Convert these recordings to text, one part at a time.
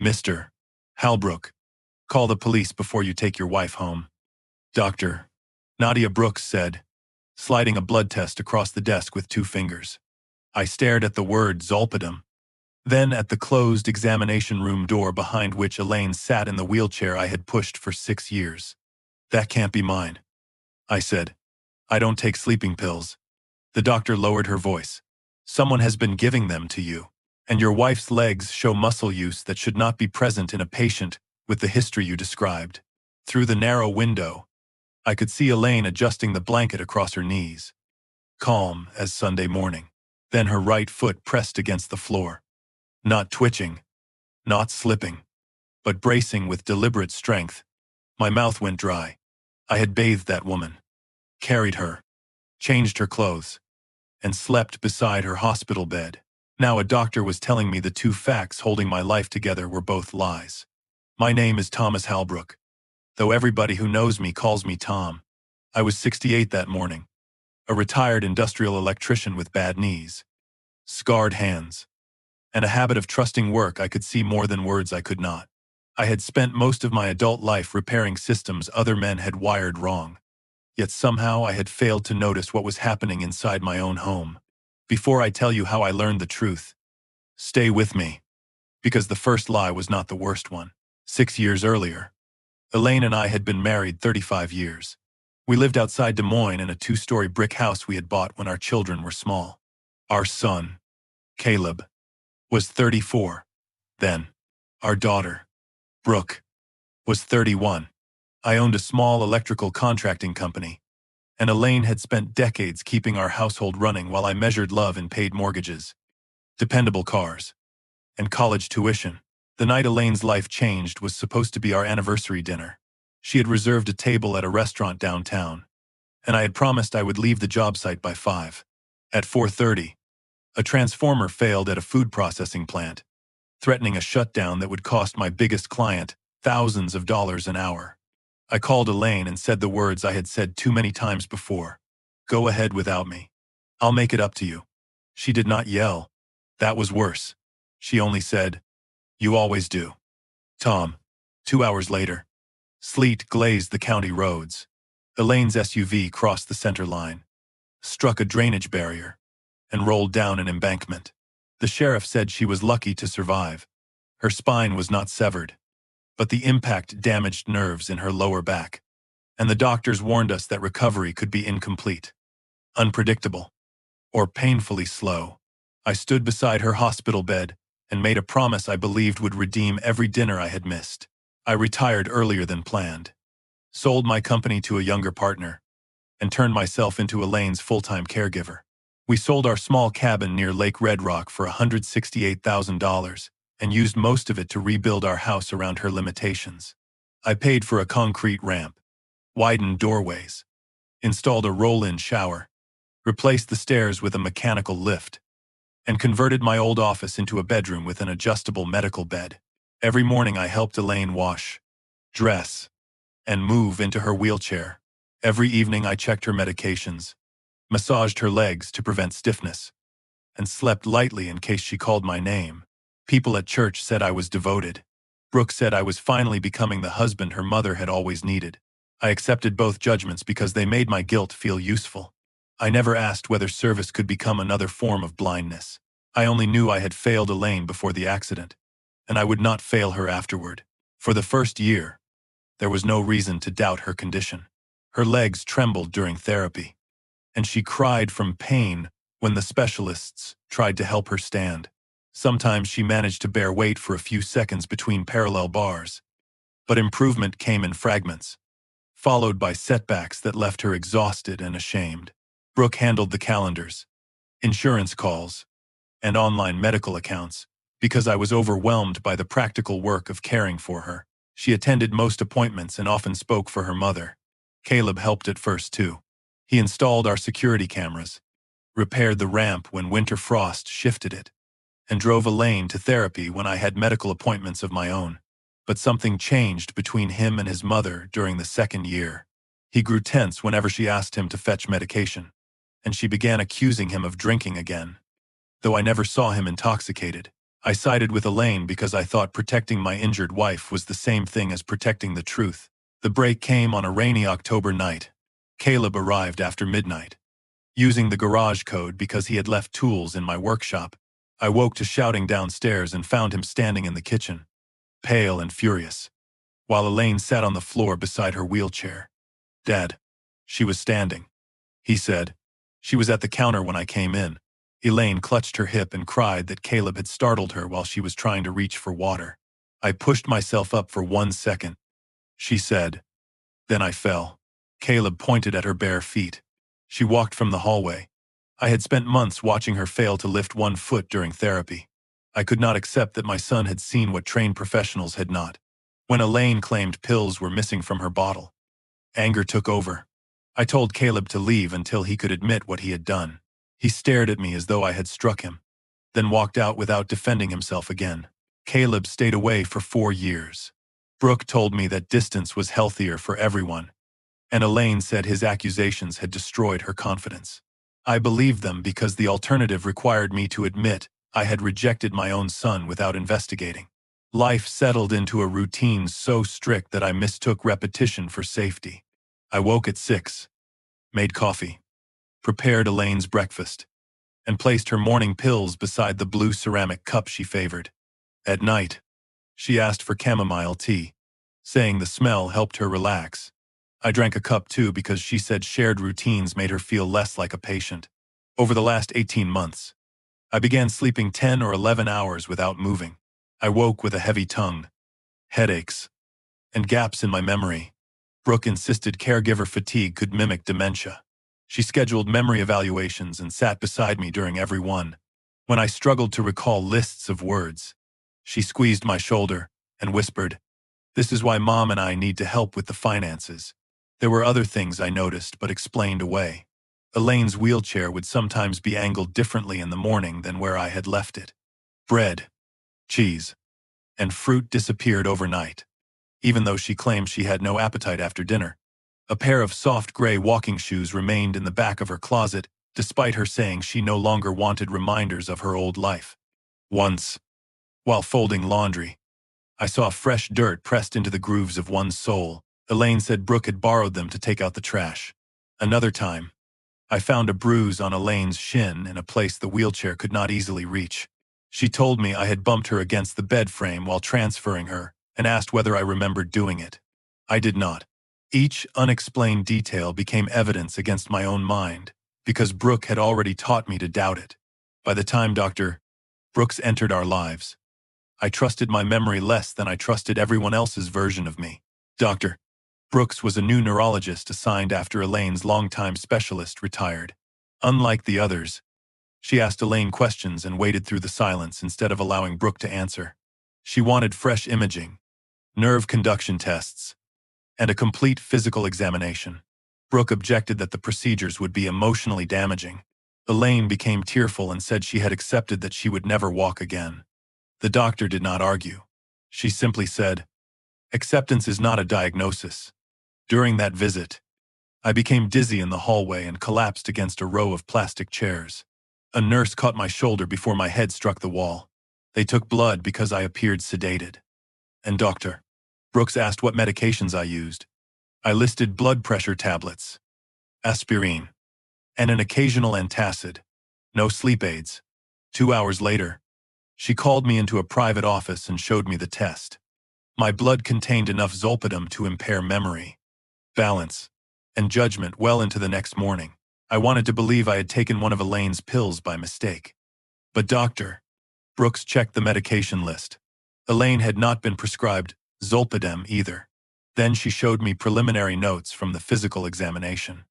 Mr. Halbrook, call the police before you take your wife home. Dr. Nadia Brooks said, sliding a blood test across the desk with 2 fingers. I stared at the word Zolpidem, then at the closed examination room door behind which Elaine sat in the wheelchair I had pushed for 6 years. That can't be mine, I said. I don't take sleeping pills. The doctor lowered her voice. Someone has been giving them to you, and your wife's legs show muscle use that should not be present in a patient with the history you described. Through the narrow window, I could see Elaine adjusting the blanket across her knees, calm as Sunday morning. Then her right foot pressed against the floor. Not twitching, not slipping, but bracing with deliberate strength. My mouth went dry. I had bathed that woman, carried her, changed her clothes, and slept beside her hospital bed. Now a doctor was telling me the 2 facts holding my life together were both lies. My name is Thomas Halbrook, though everybody who knows me calls me Tom. I was 68 that morning, a retired industrial electrician with bad knees, scarred hands, and a habit of trusting work I could see more than words I could not. I had spent most of my adult life repairing systems other men had wired wrong. Yet somehow I had failed to notice what was happening inside my own home. Before I tell you how I learned the truth, stay with me, because the first lie was not the worst one. 6 years earlier, Elaine and I had been married 35 years. We lived outside Des Moines in a 2-story brick house we had bought when our children were small. Our son, Caleb, was 34 then. Our daughter, Brooke, was 31. I owned a small electrical contracting company, and Elaine had spent decades keeping our household running while I measured love in paid mortgages, dependable cars, and college tuition. The night Elaine's life changed was supposed to be our anniversary dinner. She had reserved a table at a restaurant downtown, and I had promised I would leave the job site by 5. At 4:30, a transformer failed at a food processing plant, threatening a shutdown that would cost my biggest client thousands of dollars an hour. I called Elaine and said the words I had said too many times before. Go ahead without me. I'll make it up to you. She did not yell. That was worse. She only said, you always do. Tom. 2 hours later, sleet glazed the county roads. Elaine's SUV crossed the center line, struck a drainage barrier, and rolled down an embankment. The sheriff said she was lucky to survive. Her spine was not severed, but the impact damaged nerves in her lower back, and the doctors warned us that recovery could be incomplete, unpredictable, or painfully slow. I stood beside her hospital bed and made a promise I believed would redeem every dinner I had missed. I retired earlier than planned, sold my company to a younger partner, and turned myself into Elaine's full-time caregiver. We sold our small cabin near Lake Red Rock for $168,000 and used most of it to rebuild our house around her limitations. I paid for a concrete ramp, widened doorways, installed a roll-in shower, replaced the stairs with a mechanical lift, and converted my old office into a bedroom with an adjustable medical bed. Every morning I helped Elaine wash, dress, and move into her wheelchair. Every evening I checked her medications, massaged her legs to prevent stiffness, and slept lightly in case she called my name. People at church said I was devoted. Brooke said I was finally becoming the husband her mother had always needed. I accepted both judgments because they made my guilt feel useful. I never asked whether service could become another form of blindness. I only knew I had failed Elaine before the accident, and I would not fail her afterward. For the first year, there was no reason to doubt her condition. Her legs trembled during therapy, and she cried from pain when the specialists tried to help her stand. Sometimes she managed to bear weight for a few seconds between parallel bars, but improvement came in fragments, followed by setbacks that left her exhausted and ashamed. Brooke handled the calendars, insurance calls, and online medical accounts because I was overwhelmed by the practical work of caring for her. She attended most appointments and often spoke for her mother. Caleb helped at first too. He installed our security cameras, repaired the ramp when winter frost shifted it, and drove Elaine to therapy when I had medical appointments of my own. But something changed between him and his mother during the second year. He grew tense whenever she asked him to fetch medication, and she began accusing him of drinking again. Though I never saw him intoxicated, I sided with Elaine because I thought protecting my injured wife was the same thing as protecting the truth. The break came on a rainy October night. Caleb arrived after midnight. Using the garage code because he had left tools in my workshop, I woke to shouting downstairs and found him standing in the kitchen, pale and furious, while Elaine sat on the floor beside her wheelchair. "Dad." She was standing. He said. She was at the counter when I came in. Elaine clutched her hip and cried that Caleb had startled her while she was trying to reach for water. I pushed myself up for 1 second. She said. Then I fell. Caleb pointed at her bare feet. She walked from the hallway. I had spent months watching her fail to lift 1 foot during therapy. I could not accept that my son had seen what trained professionals had not. When Elaine claimed pills were missing from her bottle, anger took over. I told Caleb to leave until he could admit what he had done. He stared at me as though I had struck him, then walked out without defending himself again. Caleb stayed away for 4 years. Brooke told me that distance was healthier for everyone, and Elaine said his accusations had destroyed her confidence. I believed them because the alternative required me to admit I had rejected my own son without investigating. Life settled into a routine so strict that I mistook repetition for safety. I woke at 6, made coffee, prepared Elaine's breakfast, and placed her morning pills beside the blue ceramic cup she favored. At night, she asked for chamomile tea, saying the smell helped her relax. I drank a cup too because she said shared routines made her feel less like a patient. Over the last 18 months, I began sleeping 10 or 11 hours without moving. I woke with a heavy tongue, headaches, and gaps in my memory. Brooke insisted caregiver fatigue could mimic dementia. She scheduled memory evaluations and sat beside me during every one. When I struggled to recall lists of words, she squeezed my shoulder and whispered, "This is why Mom and I need to help with the finances." There were other things I noticed but explained away. Elaine's wheelchair would sometimes be angled differently in the morning than where I had left it. Bread, cheese, and fruit disappeared overnight, even though she claimed she had no appetite after dinner. A pair of soft gray walking shoes remained in the back of her closet, despite her saying she no longer wanted reminders of her old life. Once, while folding laundry, I saw fresh dirt pressed into the grooves of one sole. Elaine said Brooke had borrowed them to take out the trash. Another time, I found a bruise on Elaine's shin in a place the wheelchair could not easily reach. She told me I had bumped her against the bed frame while transferring her and asked whether I remembered doing it. I did not. Each unexplained detail became evidence against my own mind because Brooke had already taught me to doubt it. By the time Dr. Brooks entered our lives, I trusted my memory less than I trusted everyone else's version of me. Dr. Brooks was a new neurologist assigned after Elaine's longtime specialist retired. Unlike the others, she asked Elaine questions and waited through the silence instead of allowing Brooke to answer. She wanted fresh imaging, nerve conduction tests, and a complete physical examination. Brooke objected that the procedures would be emotionally damaging. Elaine became tearful and said she had accepted that she would never walk again. The doctor did not argue. She simply said, "Acceptance is not a diagnosis." During that visit, I became dizzy in the hallway and collapsed against a row of plastic chairs. A nurse caught my shoulder before my head struck the wall. They took blood because I appeared sedated. And Dr. Brooks asked what medications I used. I listed blood pressure tablets, aspirin, and an occasional antacid. No sleep aids. 2 hours later, she called me into a private office and showed me the test. My blood contained enough Zolpidem to impair memory, balance, and judgment well into the next morning. I wanted to believe I had taken one of Elaine's pills by mistake. But Dr. Brooks checked the medication list. Elaine had not been prescribed Zolpidem either. Then she showed me preliminary notes from the physical examination.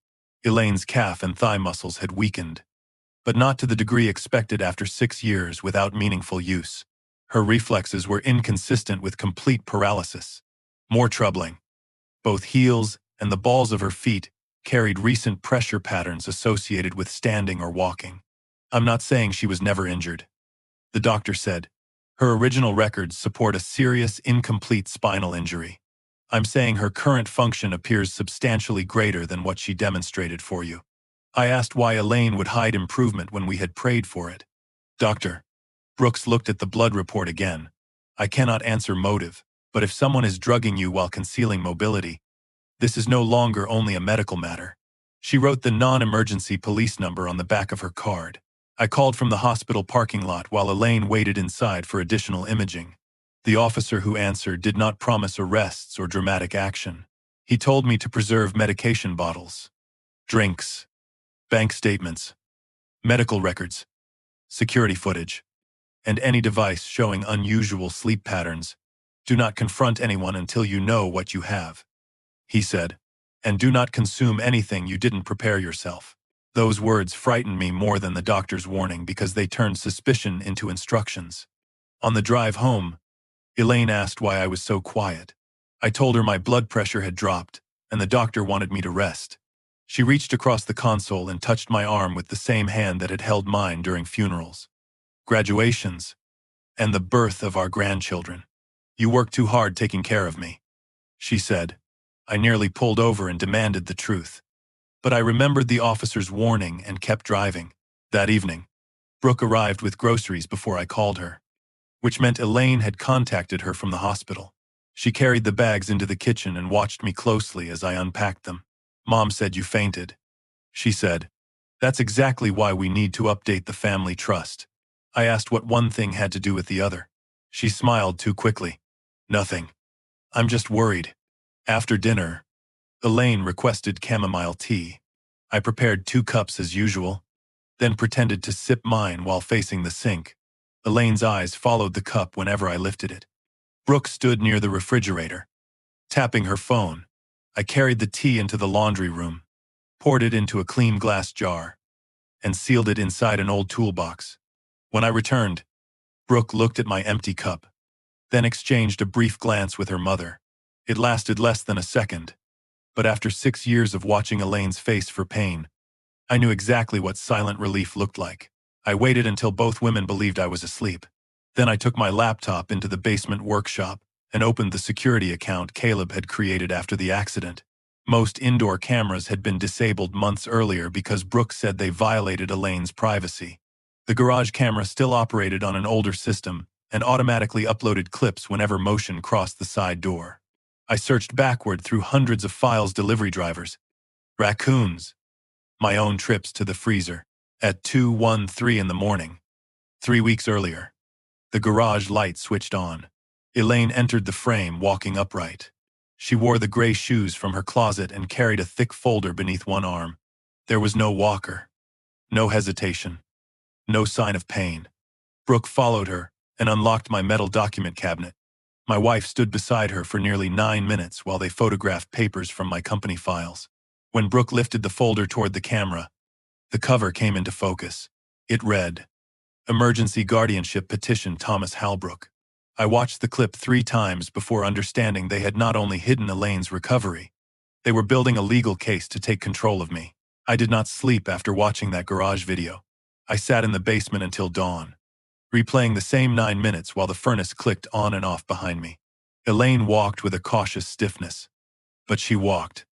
Elaine's calf and thigh muscles had weakened, but not to the degree expected after 6 years without meaningful use. Her reflexes were inconsistent with complete paralysis. More troubling, both heels and the balls of her feet carried recent pressure patterns associated with standing or walking. I'm not saying she was never injured. The doctor said, her original records support a serious incomplete spinal injury. I'm saying her current function appears substantially greater than what she demonstrated for you. I asked why Elaine would hide improvement when we had prayed for it. Dr. Brooks looked at the blood report again. I cannot answer motive, but if someone is drugging you while concealing mobility, this is no longer only a medical matter. She wrote the non-emergency police number on the back of her card. I called from the hospital parking lot while Elaine waited inside for additional imaging. The officer who answered did not promise arrests or dramatic action. He told me to preserve medication bottles, drinks, bank statements, medical records, security footage, and any device showing unusual sleep patterns. Do not confront anyone until you know what you have, he said, and do not consume anything you didn't prepare yourself. Those words frightened me more than the doctor's warning because they turned suspicion into instructions. On the drive home, Elaine asked why I was so quiet. I told her my blood pressure had dropped, and the doctor wanted me to rest. She reached across the console and touched my arm with the same hand that had held mine during funerals, graduations, and the birth of our grandchildren. You work too hard taking care of me, she said. I nearly pulled over and demanded the truth. But I remembered the officer's warning and kept driving. That evening, Brooke arrived with groceries before I called her, which meant Elaine had contacted her from the hospital. She carried the bags into the kitchen and watched me closely as I unpacked them. Mom said you fainted, she said. That's exactly why we need to update the family trust. I asked what one thing had to do with the other. She smiled too quickly. Nothing. I'm just worried. After dinner, Elaine requested chamomile tea. I prepared 2 cups as usual, then pretended to sip mine while facing the sink. Elaine's eyes followed the cup whenever I lifted it. Brooke stood near the refrigerator, tapping her phone. I carried the tea into the laundry room, poured it into a clean glass jar, and sealed it inside an old toolbox. When I returned, Brooke looked at my empty cup, then exchanged a brief glance with her mother. It lasted less than a second, but after 6 years of watching Elaine's face for pain, I knew exactly what silent relief looked like. I waited until both women believed I was asleep. Then I took my laptop into the basement workshop and opened the security account Caleb had created after the accident. Most indoor cameras had been disabled months earlier because Brooke said they violated Elaine's privacy. The garage camera still operated on an older system and automatically uploaded clips whenever motion crossed the side door. I searched backward through hundreds of files, delivery drivers, raccoons, my own trips to the freezer. At 2:13 in the morning, 3 weeks earlier, the garage light switched on. Elaine entered the frame, walking upright. She wore the gray shoes from her closet and carried a thick folder beneath one arm. There was no walker, no hesitation, no sign of pain. Brooke followed her and unlocked my metal document cabinet. My wife stood beside her for nearly 9 minutes while they photographed papers from my company files. When Brooke lifted the folder toward the camera, the cover came into focus. It read, Emergency Guardianship Petition, Thomas Halbrook. I watched the clip 3 times before understanding they had not only hidden Elaine's recovery, they were building a legal case to take control of me. I did not sleep after watching that garage video. I sat in the basement until dawn, replaying the same 9 minutes while the furnace clicked on and off behind me. Elaine walked with a cautious stiffness, but she walked.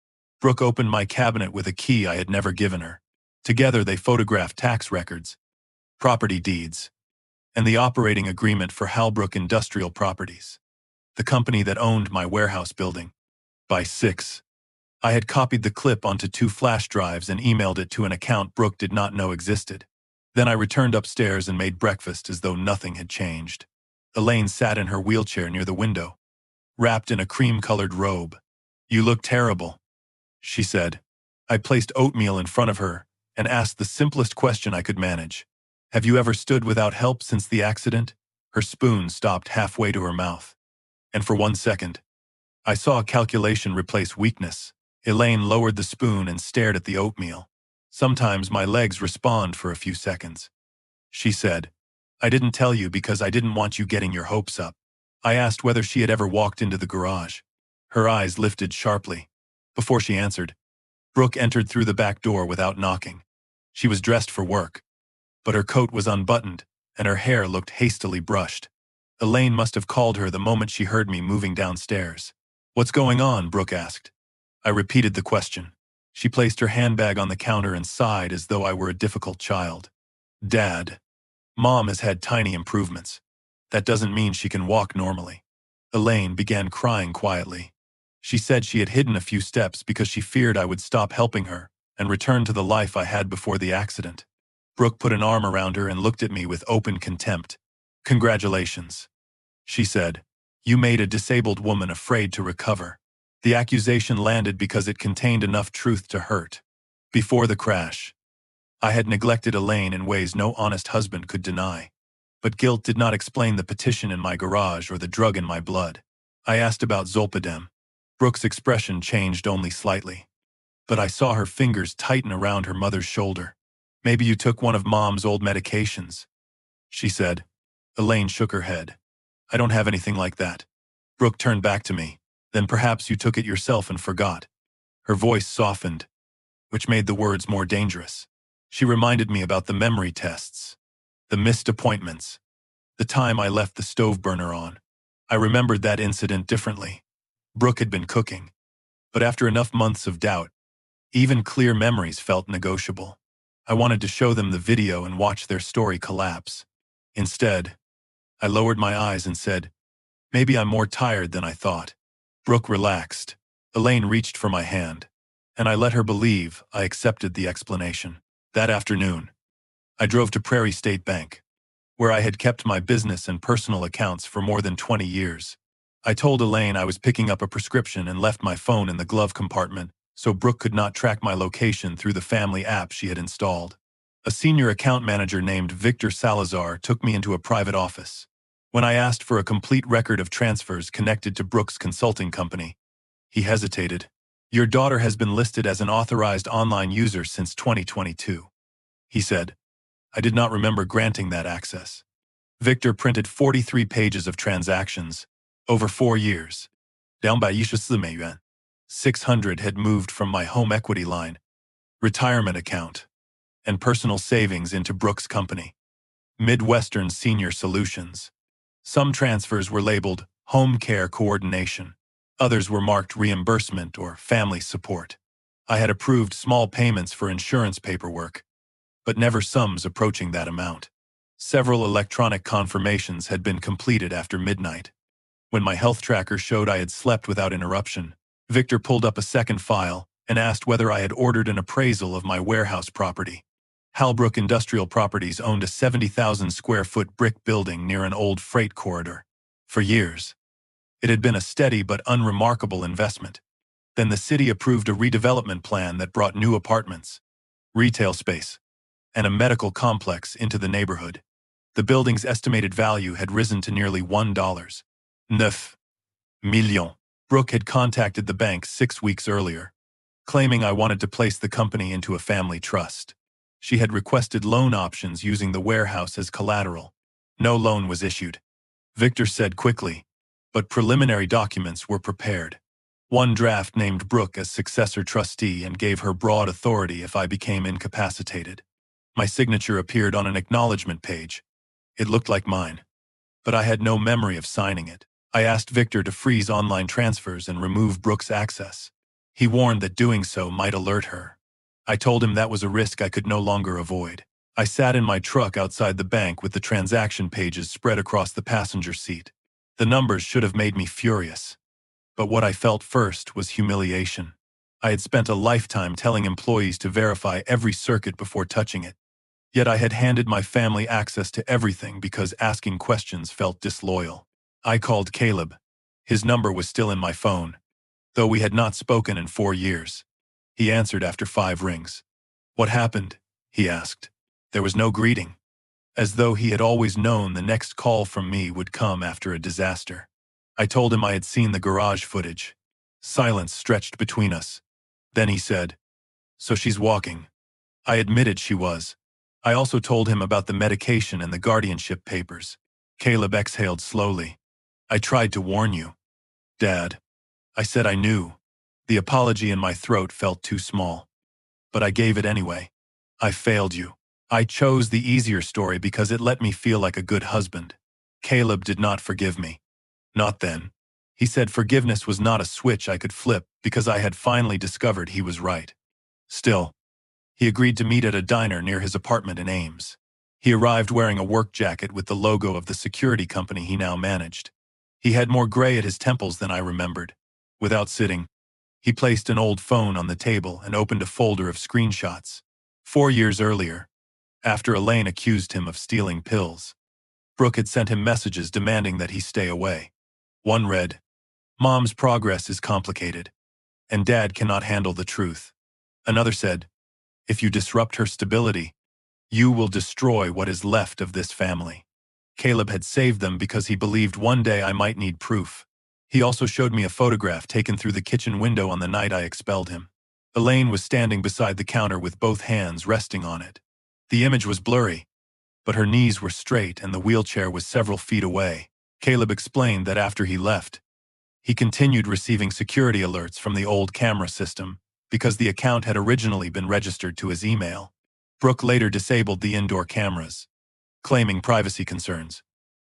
Brooke opened my cabinet with a key I had never given her. Together they photographed tax records, property deeds, and the operating agreement for Halbrook Industrial Properties, the company that owned my warehouse building. By 6, I had copied the clip onto 2 flash drives and emailed it to an account Brooke did not know existed. Then I returned upstairs and made breakfast as though nothing had changed. Elaine sat in her wheelchair near the window, wrapped in a cream-colored robe. You look terrible, she said. I placed oatmeal in front of her and asked the simplest question I could manage. Have you ever stood without help since the accident? Her spoon stopped halfway to her mouth, and for 1 second, I saw a calculation replace weakness. Elaine lowered the spoon and stared at the oatmeal. Sometimes my legs respond for a few seconds, she said. I didn't tell you because I didn't want you getting your hopes up. I asked whether she had ever walked into the garage. Her eyes lifted sharply. Before she answered, Brooke entered through the back door without knocking. She was dressed for work, but her coat was unbuttoned and her hair looked hastily brushed. Elaine must have called her the moment she heard me moving downstairs. What's going on? Brooke asked. I repeated the question. She placed her handbag on the counter and sighed as though I were a difficult child. Dad, Mom has had tiny improvements. That doesn't mean she can walk normally. Elaine began crying quietly. She said she had hidden a few steps because she feared I would stop helping her and return to the life I had before the accident. Brooke put an arm around her and looked at me with open contempt. "Congratulations," she said. "You made a disabled woman afraid to recover." The accusation landed because it contained enough truth to hurt. Before the crash, I had neglected Elaine in ways no honest husband could deny. But guilt did not explain the petition in my garage or the drug in my blood. I asked about Zolpidem. Brooke's expression changed only slightly. But I saw her fingers tighten around her mother's shoulder. "Maybe you took one of Mom's old medications," she said. Elaine shook her head. "I don't have anything like that." Brooke turned back to me. "Then perhaps you took it yourself and forgot." Her voice softened, which made the words more dangerous. She reminded me about the memory tests, the missed appointments, the time I left the stove burner on. I remembered that incident differently. Brooke had been cooking, but after enough months of doubt, even clear memories felt negotiable. I wanted to show them the video and watch their story collapse. Instead, I lowered my eyes and said, "Maybe I'm more tired than I thought." Brooke relaxed. Elaine reached for my hand, and I let her believe I accepted the explanation. That afternoon, I drove to Prairie State Bank, where I had kept my business and personal accounts for more than 20 years. I told Elaine I was picking up a prescription and left my phone in the glove compartment so Brooke could not track my location through the family app she had installed. A senior account manager named Victor Salazar took me into a private office. When I asked for a complete record of transfers connected to Brooke's consulting company, he hesitated. "Your daughter has been listed as an authorized online user since 2022, he said. I did not remember granting that access. Victor printed 43 pages of transactions, over 4 years. 214美元. 600 had moved from my home equity line, retirement account, and personal savings into Brooke's company, Midwestern Senior Solutions. Some transfers were labeled home care coordination. Others were marked reimbursement or family support. I had approved small payments for insurance paperwork, but never sums approaching that amount. Several electronic confirmations had been completed after midnight. When my health tracker showed I had slept without interruption, Victor pulled up a second file and asked whether I had ordered an appraisal of my warehouse property. Halbrook Industrial Properties owned a 70,000 square foot brick building near an old freight corridor. For years, it had been a steady but unremarkable investment. Then the city approved a redevelopment plan that brought new apartments, retail space, and a medical complex into the neighborhood. The building's estimated value had risen to nearly $1.9 million. Brooke had contacted the bank 6 weeks earlier, claiming I wanted to place the company into a family trust. She had requested loan options using the warehouse as collateral. No loan was issued, Victor said quickly, but preliminary documents were prepared. One draft named Brooke as successor trustee and gave her broad authority if I became incapacitated. My signature appeared on an acknowledgement page. It looked like mine, but I had no memory of signing it. I asked Victor to freeze online transfers and remove Brooke's access. He warned that doing so might alert her. I told him that was a risk I could no longer avoid. I sat in my truck outside the bank with the transaction pages spread across the passenger seat. The numbers should have made me furious. But what I felt first was humiliation. I had spent a lifetime telling employees to verify every circuit before touching it. Yet I had handed my family access to everything because asking questions felt disloyal. I called Caleb. His number was still in my phone, though we had not spoken in 4 years. He answered after 5 rings. "What happened?" he asked. There was no greeting, as though he had always known the next call from me would come after a disaster. I told him I had seen the garage footage. Silence stretched between us. Then he said, "So she's walking." I admitted she was. I also told him about the medication and the guardianship papers. Caleb exhaled slowly. "I tried to warn you, Dad." I said I knew. The apology in my throat felt too small. But I gave it anyway. "I failed you. I chose the easier story because it let me feel like a good husband." Caleb did not forgive me. Not then. He said forgiveness was not a switch I could flip because I had finally discovered he was right. Still, he agreed to meet at a diner near his apartment in Ames. He arrived wearing a work jacket with the logo of the security company he now managed. He had more gray at his temples than I remembered. Without sitting, he placed an old phone on the table and opened a folder of screenshots. 4 years earlier, after Elaine accused him of stealing pills, Brooke had sent him messages demanding that he stay away. One read, "Mom's progress is complicated, and Dad cannot handle the truth." Another said, "If you disrupt her stability, you will destroy what is left of this family." Caleb had saved them because he believed one day I might need proof. He also showed me a photograph taken through the kitchen window on the night I expelled him. Elaine was standing beside the counter with both hands resting on it. The image was blurry, but her knees were straight and the wheelchair was several feet away. Caleb explained that after he left, he continued receiving security alerts from the old camera system because the account had originally been registered to his email. Brooke later disabled the indoor cameras, claiming privacy concerns,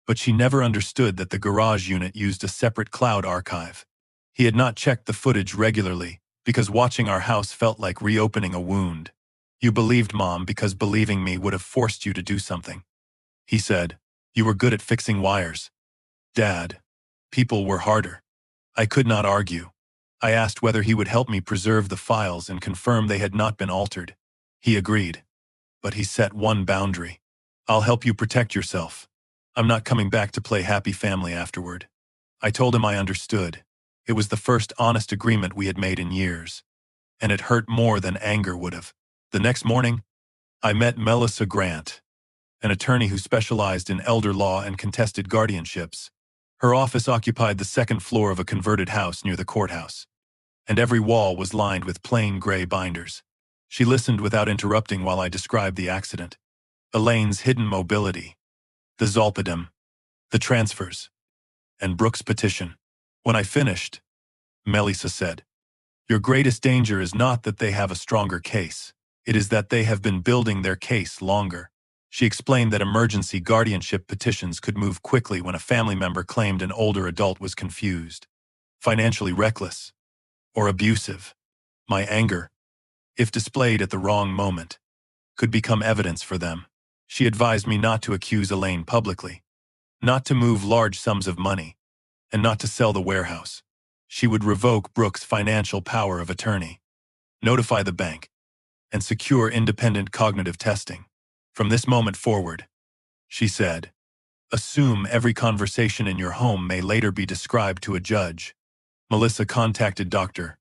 but she never understood that the garage unit used a separate cloud archive. He had not checked the footage regularly because watching our house felt like reopening a wound. "You believed Mom because believing me would have forced you to do something," he said. "You were good at fixing wires. Dad, people were harder." I could not argue. I asked whether he would help me preserve the files and confirm they had not been altered. He agreed, but he set one boundary. "I'll help you protect yourself. I'm not coming back to play happy family afterward." I told him I understood. It was the first honest agreement we had made in years, and it hurt more than anger would have. The next morning, I met Melissa Grant, an attorney who specialized in elder law and contested guardianships. Her office occupied the second floor of a converted house near the courthouse, and every wall was lined with plain gray binders. She listened without interrupting while I described the accident, Elaine's hidden mobility, the Zolpidem, the transfers, and Brooke's petition. When I finished, Melissa said, "Your greatest danger is not that they have a stronger case. It is that they have been building their case longer." She explained that emergency guardianship petitions could move quickly when a family member claimed an older adult was confused, financially reckless, or abusive. My anger, if displayed at the wrong moment, could become evidence for them. She advised me not to accuse Elaine publicly, not to move large sums of money, and not to sell the warehouse. She would revoke Brooke's financial power of attorney, notify the bank, and secure independent cognitive testing. "From this moment forward," she said, "assume every conversation in your home may later be described to a judge." Melissa contacted Dr.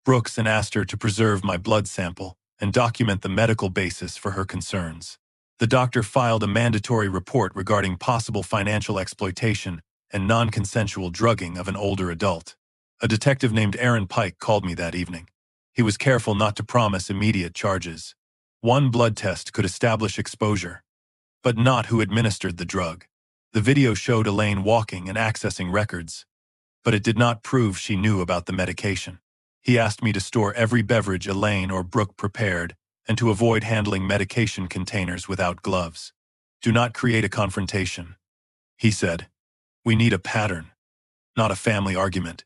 Brooks and asked her to preserve my blood sample and document the medical basis for her concerns. The doctor filed a mandatory report regarding possible financial exploitation and non-consensual drugging of an older adult. A detective named Aaron Pike called me that evening. He was careful not to promise immediate charges. One blood test could establish exposure, but not who administered the drug. The video showed Elaine walking and accessing records, but it did not prove she knew about the medication. He asked me to store every beverage Elaine or Brooke prepared and to avoid handling medication containers without gloves. "Do not create a confrontation," he said. "We need a pattern, not a family argument."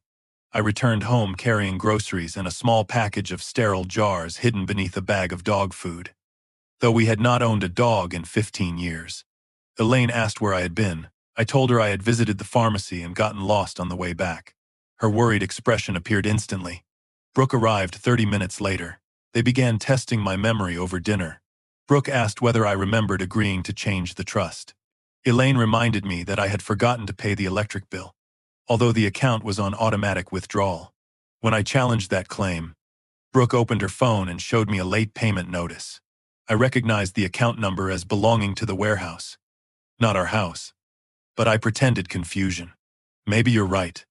I returned home carrying groceries and a small package of sterile jars hidden beneath a bag of dog food. Though we had not owned a dog in 15 years. Elaine asked where I had been. I told her I had visited the pharmacy and gotten lost on the way back. Her worried expression appeared instantly. Brooke arrived 30 minutes later. They began testing my memory over dinner. Brooke asked whether I remembered agreeing to change the trust. Elaine reminded me that I had forgotten to pay the electric bill, although the account was on automatic withdrawal. When I challenged that claim, Brooke opened her phone and showed me a late payment notice. I recognized the account number as belonging to the warehouse, not our house, but I pretended confusion. "Maybe you're right,"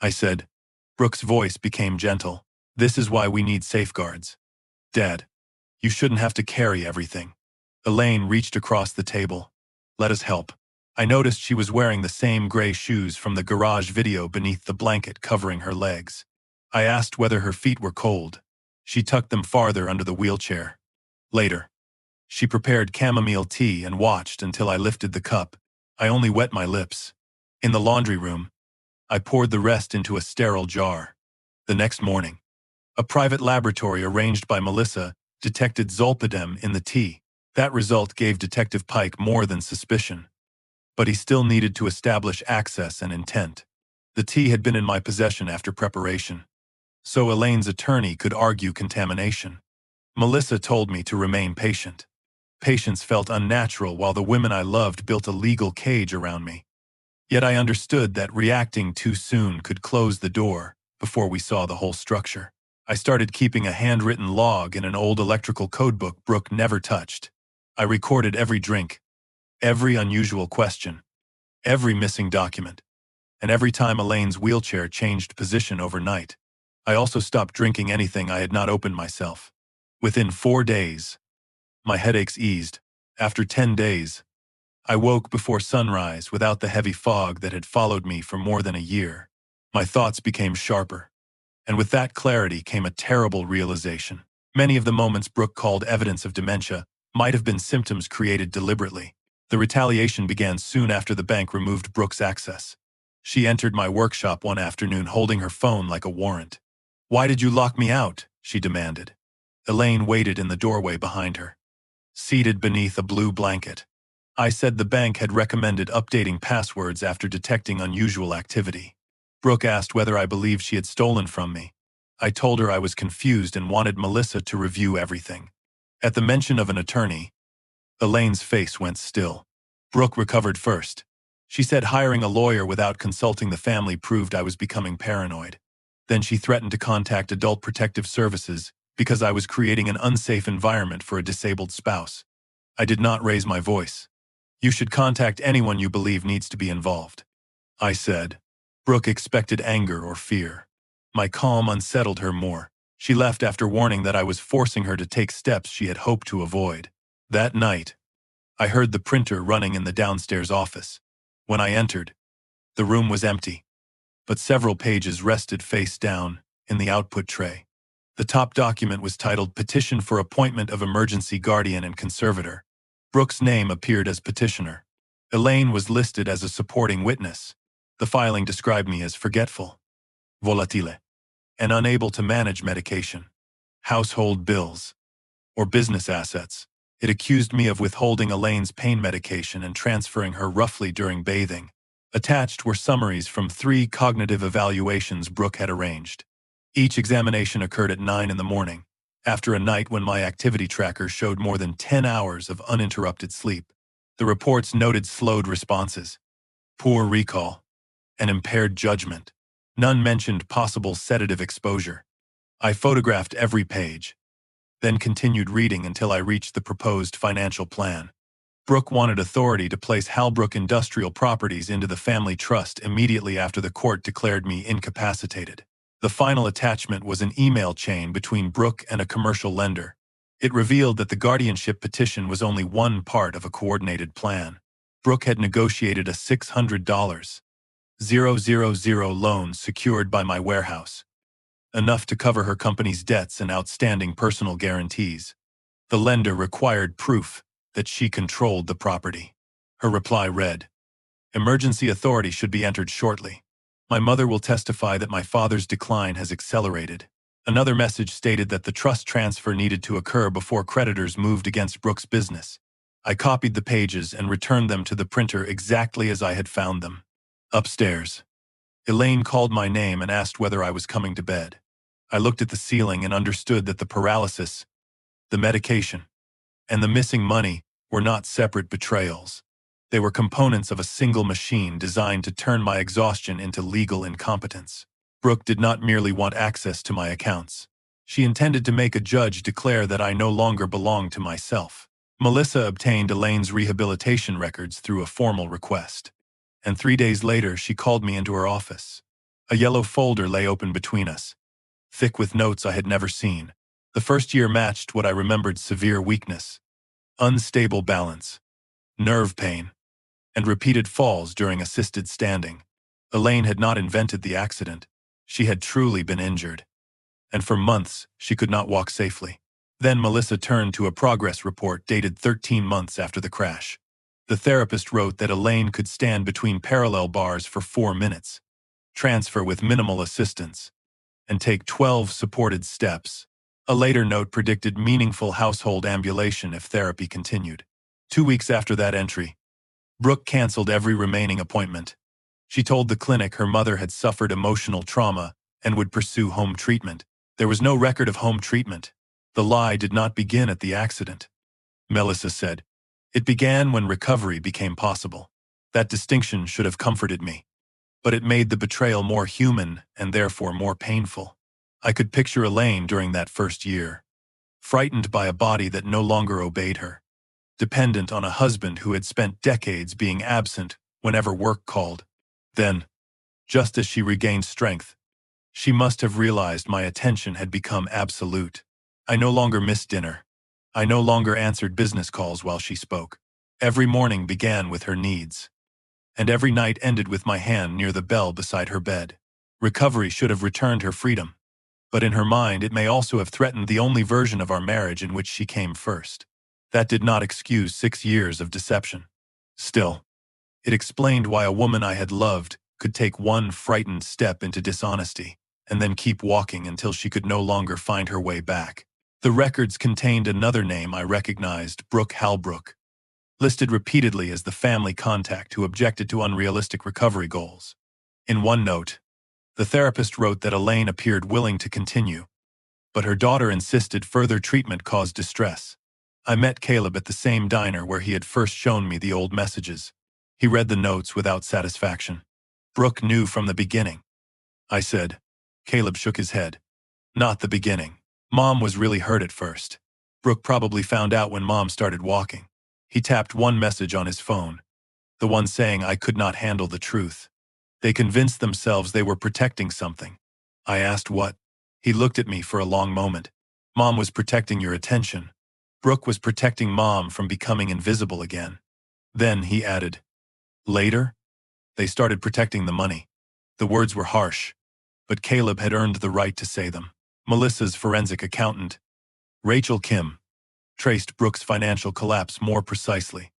I said. Brooke's voice became gentle. "This is why we need safeguards. Dad, you shouldn't have to carry everything." Elaine reached across the table. "Let us help." I noticed she was wearing the same gray shoes from the garage video beneath the blanket covering her legs. I asked whether her feet were cold. She tucked them farther under the wheelchair. Later, she prepared chamomile tea and watched until I lifted the cup. I only wet my lips. In the laundry room, I poured the rest into a sterile jar. The next morning, a private laboratory arranged by Melissa detected Zolpidem in the tea. That result gave Detective Pike more than suspicion, but he still needed to establish access and intent. The tea had been in my possession after preparation, so Elaine's attorney could argue contamination. Melissa told me to remain patient. Patience felt unnatural while the women I loved built a legal cage around me. Yet I understood that reacting too soon could close the door before we saw the whole structure. I started keeping a handwritten log in an old electrical codebook Brooke never touched. I recorded every drink, every unusual question, every missing document, and every time Elaine's wheelchair changed position overnight. I also stopped drinking anything I had not opened myself. Within 4 days, my headaches eased. After 10 days, I woke before sunrise without the heavy fog that had followed me for more than a year. My thoughts became sharper, and with that clarity came a terrible realization. Many of the moments Brooke called evidence of dementia might have been symptoms created deliberately. The retaliation began soon after the bank removed Brooke's access. She entered my workshop one afternoon holding her phone like a warrant. "Why did you lock me out?" she demanded. Elaine waited in the doorway behind her, seated beneath a blue blanket. I said the bank had recommended updating passwords after detecting unusual activity. Brooke asked whether I believed she had stolen from me. I told her I was confused and wanted Melissa to review everything. At the mention of an attorney, Elaine's face went still. Brooke recovered first. She said hiring a lawyer without consulting the family proved I was becoming paranoid. Then she threatened to contact Adult Protective Services because I was creating an unsafe environment for a disabled spouse. I did not raise my voice. "You should contact anyone you believe needs to be involved," I said. Brooke expected anger or fear. My calm unsettled her more. She left after warning that I was forcing her to take steps she had hoped to avoid. That night, I heard the printer running in the downstairs office. When I entered, the room was empty, but several pages rested face down in the output tray. The top document was titled Petition for Appointment of Emergency Guardian and Conservator. Brooke's name appeared as petitioner. Elaine was listed as a supporting witness. The filing described me as forgetful, volatile, and unable to manage medication, household bills, or business assets. It accused me of withholding Elaine's pain medication and transferring her roughly during bathing. Attached were summaries from 3 cognitive evaluations Brooke had arranged. Each examination occurred at 9 in the morning, after a night when my activity tracker showed more than 10 hours of uninterrupted sleep. The reports noted slowed responses, poor recall, and impaired judgment. None mentioned possible sedative exposure. I photographed every page, then continued reading until I reached the proposed financial plan. Brooke wanted authority to place Halbrook Industrial Properties into the family trust immediately after the court declared me incapacitated. The final attachment was an email chain between Brooke and a commercial lender. It revealed that the guardianship petition was only one part of a coordinated plan. Brooke had negotiated a $600,000 loan secured by my warehouse, enough to cover her company's debts and outstanding personal guarantees. The lender required proof that she controlled the property. Her reply read, "Emergency authority should be entered shortly. My mother will testify that my father's decline has accelerated." Another message stated that the trust transfer needed to occur before creditors moved against Brooke's business. I copied the pages and returned them to the printer exactly as I had found them. Upstairs, Elaine called my name and asked whether I was coming to bed. I looked at the ceiling and understood that the paralysis, the medication, and the missing money were not separate betrayals. They were components of a single machine designed to turn my exhaustion into legal incompetence. Brooke did not merely want access to my accounts. She intended to make a judge declare that I no longer belonged to myself. Melissa obtained Elaine's rehabilitation records through a formal request, and 3 days later she called me into her office. A yellow folder lay open between us, thick with notes I had never seen. The first year matched what I remembered: severe weakness, unstable balance, nerve pain, and repeated falls during assisted standing. Elaine had not invented the accident. She had truly been injured, and for months she could not walk safely. Then Melissa turned to a progress report dated 13 months after the crash. The therapist wrote that Elaine could stand between parallel bars for 4 minutes, transfer with minimal assistance, and take 12 supported steps. A later note predicted meaningful household ambulation if therapy continued. 2 weeks after that entry, Brooke canceled every remaining appointment. She told the clinic her mother had suffered emotional trauma and would pursue home treatment. There was no record of home treatment. The lie did not begin at the accident. Melissa said, "It began when recovery became possible." That distinction should have comforted me. But it made the betrayal more human and therefore more painful. I could picture Elaine during that first year, frightened by a body that no longer obeyed her, dependent on a husband who had spent decades being absent whenever work called. Then, just as she regained strength, she must have realized my attention had become absolute. I no longer missed dinner. I no longer answered business calls while she spoke. Every morning began with her needs, and every night ended with my hand near the bell beside her bed. Recovery should have returned her freedom, but in her mind it may also have threatened the only version of our marriage in which she came first. That did not excuse 6 years of deception. Still, it explained why a woman I had loved could take one frightened step into dishonesty and then keep walking until she could no longer find her way back. The records contained another name I recognized, Brooke Halbrook, listed repeatedly as the family contact who objected to unrealistic recovery goals. In one note, the therapist wrote that Elaine appeared willing to continue, but her daughter insisted further treatment caused distress. I met Caleb at the same diner where he had first shown me the old messages. He read the notes without satisfaction. "Brooke knew from the beginning," I said. Caleb shook his head. "Not the beginning. Mom was really hurt at first. Brooke probably found out when Mom started walking." He tapped one message on his phone, the one saying I could not handle the truth. "They convinced themselves they were protecting something." I asked what. He looked at me for a long moment. "Mom was protecting your attention. Brooke was protecting Mom from becoming invisible again." Then he added, "Later, they started protecting the money." The words were harsh, but Caleb had earned the right to say them. Melissa's forensic accountant, Rachel Kim, traced Brooke's financial collapse more precisely.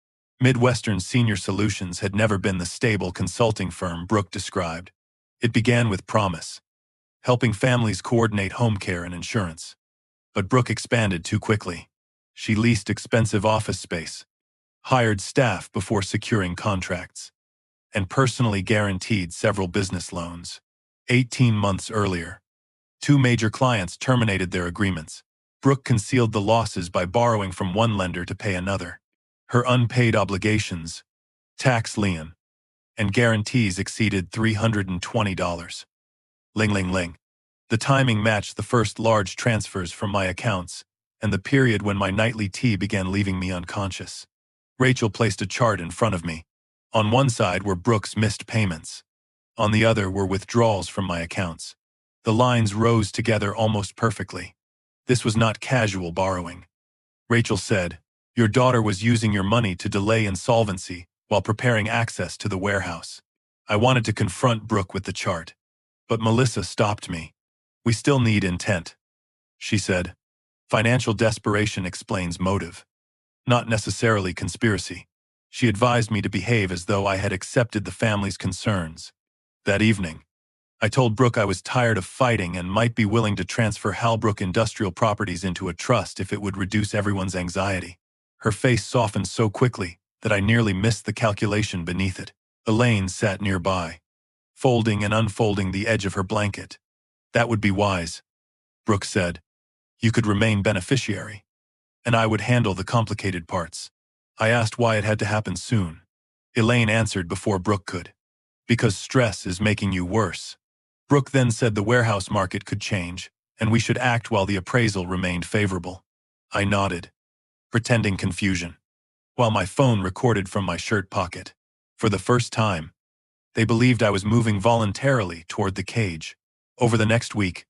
Midwestern Senior Solutions had never been the stable consulting firm Brooke described. It began with promise, helping families coordinate home care and insurance. But Brooke expanded too quickly. She leased expensive office space, hired staff before securing contracts, and personally guaranteed several business loans. 18 months earlier, 2 major clients terminated their agreements. Brooke concealed the losses by borrowing from one lender to pay another. Her unpaid obligations, tax lien, and guarantees exceeded $320. Ling ling ling. The timing matched the first large transfers from my accounts and the period when my nightly tea began leaving me unconscious. Rachel placed a chart in front of me. On one side were Brooke's missed payments. On the other were withdrawals from my accounts. The lines rose together almost perfectly. This was not casual borrowing. Rachel said, "Your daughter was using your money to delay insolvency while preparing access to the warehouse." I wanted to confront Brooke with the chart, but Melissa stopped me. "We still need intent," she said. "Financial desperation explains motive, not necessarily conspiracy." She advised me to behave as though I had accepted the family's concerns. That evening, I told Brooke I was tired of fighting and might be willing to transfer Halbrook Industrial Properties into a trust if it would reduce everyone's anxiety. Her face softened so quickly that I nearly missed the calculation beneath it. Elaine sat nearby, folding and unfolding the edge of her blanket. "That would be wise," Brooke said. "You could remain beneficiary, and I would handle the complicated parts." I asked why it had to happen soon. Elaine answered before Brooke could. "Because stress is making you worse." Brooke then said the warehouse market could change, and we should act while the appraisal remained favorable. I nodded, pretending confusion, while my phone recorded from my shirt pocket. For the first time, they believed I was moving voluntarily toward the cage. Over the next week,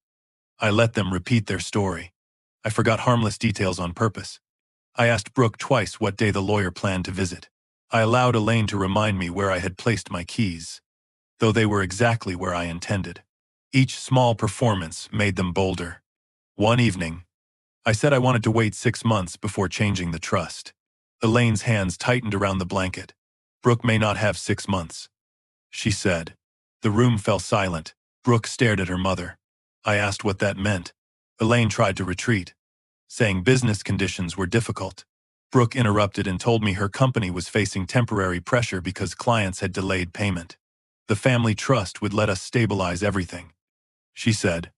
I let them repeat their story. I forgot harmless details on purpose. I asked Brooke twice what day the lawyer planned to visit. I allowed Elaine to remind me where I had placed my keys, though they were exactly where I intended. Each small performance made them bolder. One evening, I said I wanted to wait 6 months before changing the trust. Elaine's hands tightened around the blanket. "Brooke may not have 6 months," she said. The room fell silent. Brooke stared at her mother. I asked what that meant. Elaine tried to retreat, saying business conditions were difficult. Brooke interrupted and told me her company was facing temporary pressure because clients had delayed payment. The family trust would let us stabilize everything, she said.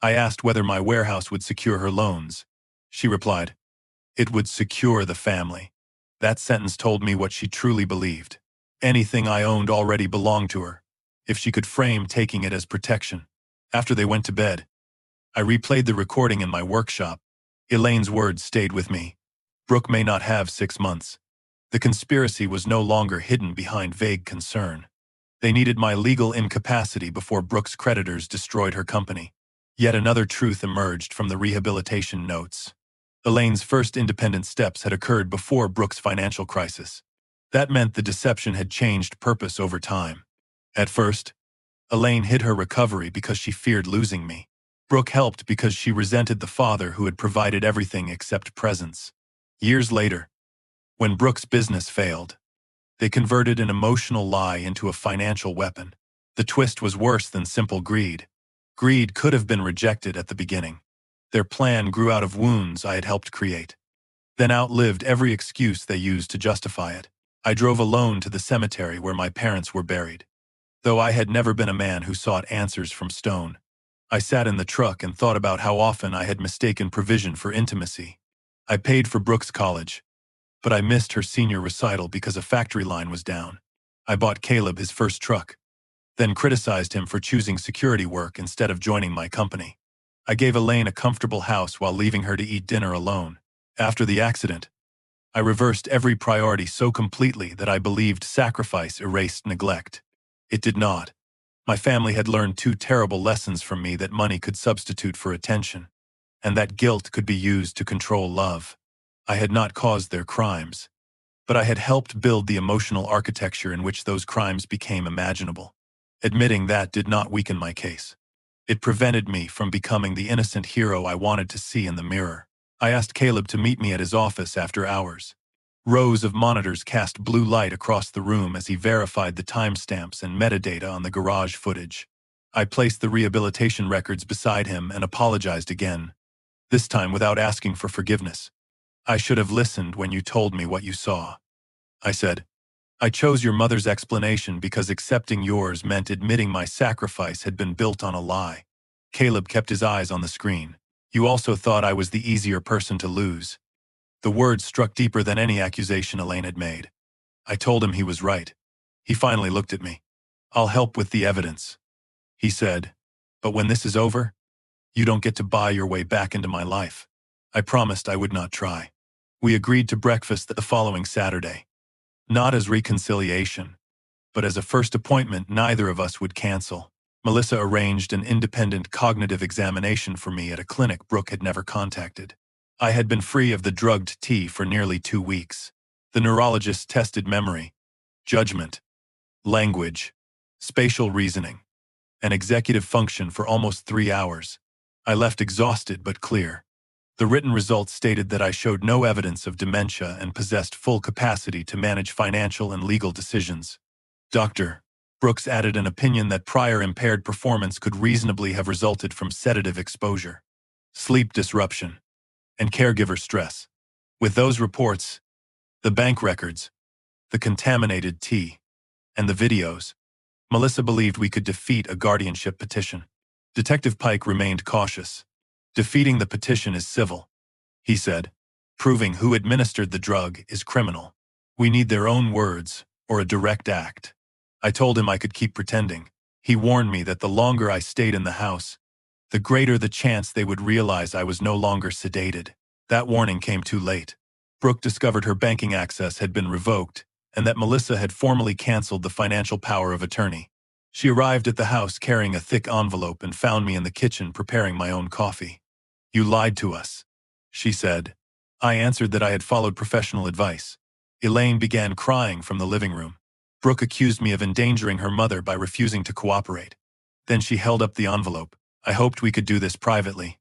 I asked whether my warehouse would secure her loans. She replied, "It would secure the family." That sentence told me what she truly believed. Anything I owned already belonged to her, if she could frame taking it as protection. After they went to bed, I replayed the recording in my workshop. Elaine's words stayed with me. Brooke may not have 6 months. The conspiracy was no longer hidden behind vague concern. They needed my legal incapacity before Brooke's creditors destroyed her company. Yet another truth emerged from the rehabilitation notes. Elaine's first independent steps had occurred before Brooke's financial crisis. That meant the deception had changed purpose over time. At first, Elaine hid her recovery because she feared losing me. Brooke helped because she resented the father who had provided everything except presence. Years later, when Brooke's business failed, they converted an emotional lie into a financial weapon. The twist was worse than simple greed. Greed could have been rejected at the beginning. Their plan grew out of wounds I had helped create, then outlived every excuse they used to justify it. I drove alone to the cemetery where my parents were buried. Though I had never been a man who sought answers from stone, I sat in the truck and thought about how often I had mistaken provision for intimacy. I paid for Brooke's college, but I missed her senior recital because a factory line was down. I bought Caleb his first truck, then criticized him for choosing security work instead of joining my company. I gave Elaine a comfortable house while leaving her to eat dinner alone. After the accident, I reversed every priority so completely that I believed sacrifice erased neglect. It did not. My family had learned 2 terrible lessons from me: that money could substitute for attention, and that guilt could be used to control love. I had not caused their crimes, but I had helped build the emotional architecture in which those crimes became imaginable. Admitting that did not weaken my case. It prevented me from becoming the innocent hero I wanted to see in the mirror. I asked Caleb to meet me at his office after hours. Rows of monitors cast blue light across the room as he verified the timestamps and metadata on the garage footage. I placed the rehabilitation records beside him and apologized again, this time without asking for forgiveness. "I should have listened when you told me what you saw," I said. "I chose your mother's explanation because accepting yours meant admitting my sacrifice had been built on a lie." Caleb kept his eyes on the screen. "You also thought I was the easier person to lose." The words struck deeper than any accusation Elaine had made. I told him he was right. He finally looked at me. "I'll help with the evidence," he said. "But when this is over, you don't get to buy your way back into my life." I promised I would not try. We agreed to breakfast the following Saturday. Not as reconciliation, but as a first appointment neither of us would cancel. Melissa arranged an independent cognitive examination for me at a clinic Brooke had never contacted. I had been free of the drugged tea for nearly 2 weeks. The neurologist tested memory, judgment, language, spatial reasoning, and executive function for almost 3 hours. I left exhausted but clear. The written results stated that I showed no evidence of dementia and possessed full capacity to manage financial and legal decisions. Dr. Brooks added an opinion that prior impaired performance could reasonably have resulted from sedative exposure, sleep disruption, and caregiver stress. With those reports, the bank records, the contaminated tea, and the videos, Melissa believed we could defeat a guardianship petition. Detective Pike remained cautious. "Defeating the petition is civil," he said. "Proving who administered the drug is criminal. We need their own words or a direct act." I told him I could keep pretending. He warned me that the longer I stayed in the house, the greater the chance they would realize I was no longer sedated. That warning came too late. Brooke discovered her banking access had been revoked and that Melissa had formally canceled the financial power of attorney. She arrived at the house carrying a thick envelope and found me in the kitchen preparing my own coffee. "You lied to us," she said. I answered that I had followed professional advice. Elaine began crying from the living room. Brooke accused me of endangering her mother by refusing to cooperate. Then she held up the envelope. "I hoped we could do this privately,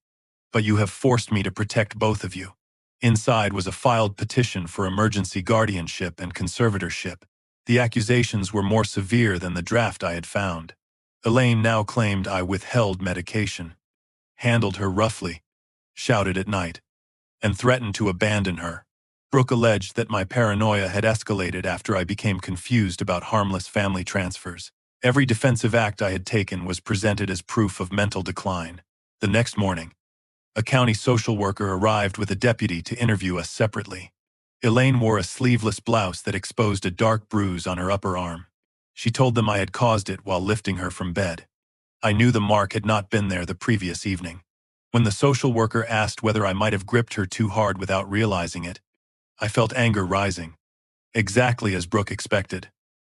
but you have forced me to protect both of you." Inside was a filed petition for emergency guardianship and conservatorship. The accusations were more severe than the draft I had found. Elaine now claimed I withheld medication, handled her roughly, shouted at night, and threatened to abandon her. Brooke alleged that my paranoia had escalated after I became confused about harmless family transfers. Every defensive act I had taken was presented as proof of mental decline. The next morning, a county social worker arrived with a deputy to interview us separately. Elaine wore a sleeveless blouse that exposed a dark bruise on her upper arm. She told them I had caused it while lifting her from bed. I knew the mark had not been there the previous evening. When the social worker asked whether I might have gripped her too hard without realizing it, I felt anger rising. Exactly as Brooke expected.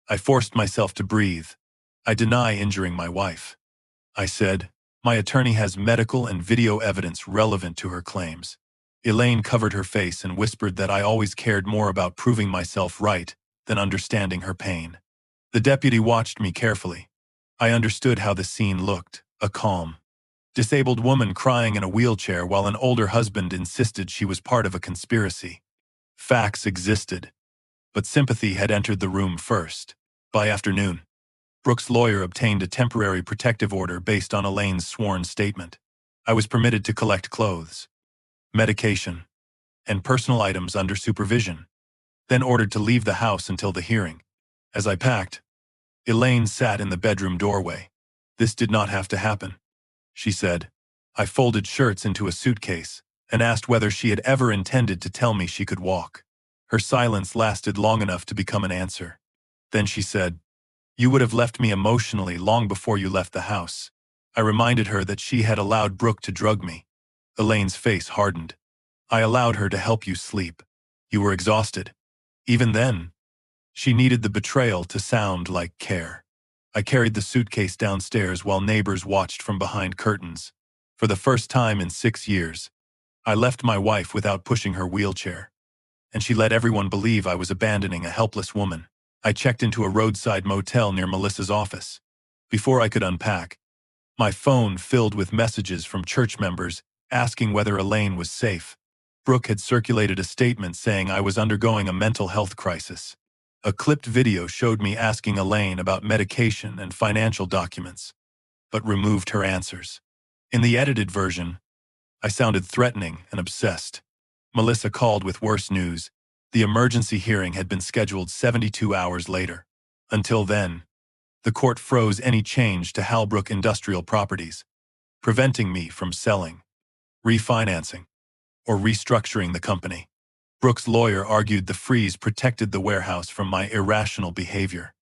I forced myself to breathe. I deny injuring my wife. I said, my attorney has medical and video evidence relevant to her claims. Elaine covered her face and whispered that I always cared more about proving myself right than understanding her pain. The deputy watched me carefully. I understood how the scene looked, a calm, disabled woman crying in a wheelchair while an older husband insisted she was part of a conspiracy. Facts existed, but sympathy had entered the room first. By afternoon, Brooke's lawyer obtained a temporary protective order based on Elaine's sworn statement. I was permitted to collect clothes, medication, and personal items under supervision, then ordered to leave the house until the hearing. As I packed, Elaine sat in the bedroom doorway. This did not have to happen, she said. I folded shirts into a suitcase and asked whether she had ever intended to tell me she could walk. Her silence lasted long enough to become an answer. Then she said, "You would have left me emotionally long before you left the house." I reminded her that she had allowed Brooke to drug me. Elaine's face hardened. "I allowed her to help you sleep. You were exhausted. Even then, she needed the betrayal to sound like care." I carried the suitcase downstairs while neighbors watched from behind curtains. For the first time in 6 years, I left my wife without pushing her wheelchair, and she let everyone believe I was abandoning a helpless woman. I checked into a roadside motel near Melissa's office. Before I could unpack, my phone filled with messages from church members asking whether Elaine was safe. Brooke had circulated a statement saying I was undergoing a mental health crisis. A clipped video showed me asking Elaine about medication and financial documents, but removed her answers. In the edited version, I sounded threatening and obsessed. Melissa called with worse news. The emergency hearing had been scheduled 72 hours later. Until then, the court froze any change to Halbrook Industrial Properties, preventing me from selling, refinancing, or restructuring the company. Brooke's lawyer argued the freeze protected the warehouse from my irrational behavior.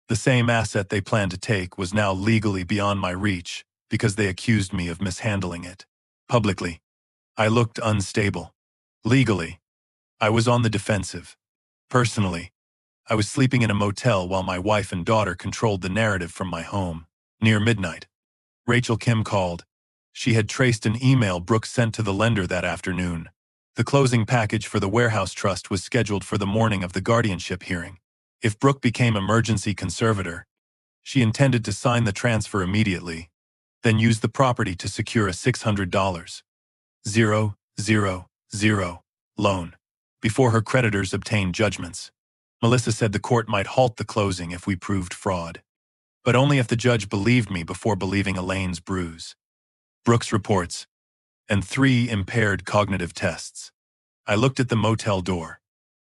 The same asset they planned to take was now legally beyond my reach because they accused me of mishandling it. Publicly, I looked unstable. Legally, I was on the defensive. Personally, I was sleeping in a motel while my wife and daughter controlled the narrative from my home. Near midnight, Rachel Kim called. She had traced an email Brooke sent to the lender that afternoon. The closing package for the warehouse trust was scheduled for the morning of the guardianship hearing. If Brooke became emergency conservator, she intended to sign the transfer immediately, then use the property to secure a $600,000 loan before her creditors obtained judgments. Melissa said the court might halt the closing if we proved fraud, but only if the judge believed me before believing Elaine's bruise, Brooke's reports, and 3 impaired cognitive tests. I looked at the motel door,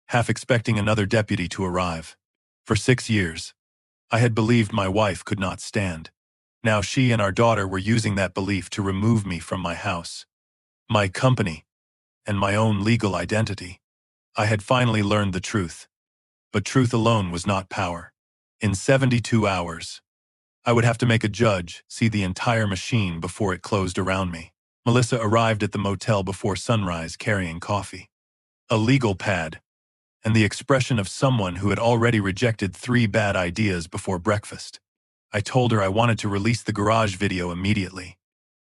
half expecting another deputy to arrive. For 6 years, I had believed my wife could not stand. Now she and our daughter were using that belief to remove me from my house, my company, and my own legal identity. I had finally learned the truth. But truth alone was not power. In 72 hours, I would have to make a judge see the entire machine before it closed around me. Melissa arrived at the motel before sunrise carrying coffee, a legal pad, and the expression of someone who had already rejected 3 bad ideas before breakfast. I told her I wanted to release the garage video immediately,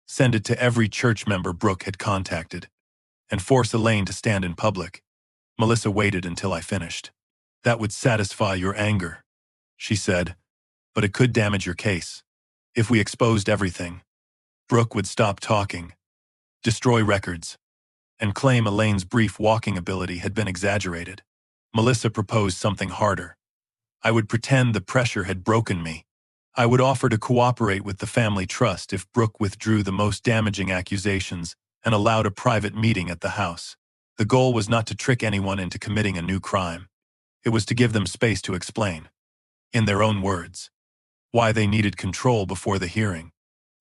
send it to every church member Brooke had contacted, and force Elaine to stand in public. Melissa waited until I finished. "That would satisfy your anger," she said, "but it could damage your case. If we exposed everything, Brooke would stop talking, destroy records, and claim Elaine's brief walking ability had been exaggerated." Melissa proposed something harder. I would pretend the pressure had broken me. I would offer to cooperate with the family trust if Brooke withdrew the most damaging accusations and allowed a private meeting at the house. The goal was not to trick anyone into committing a new crime. It was to give them space to explain, in their own words, why they needed control before the hearing.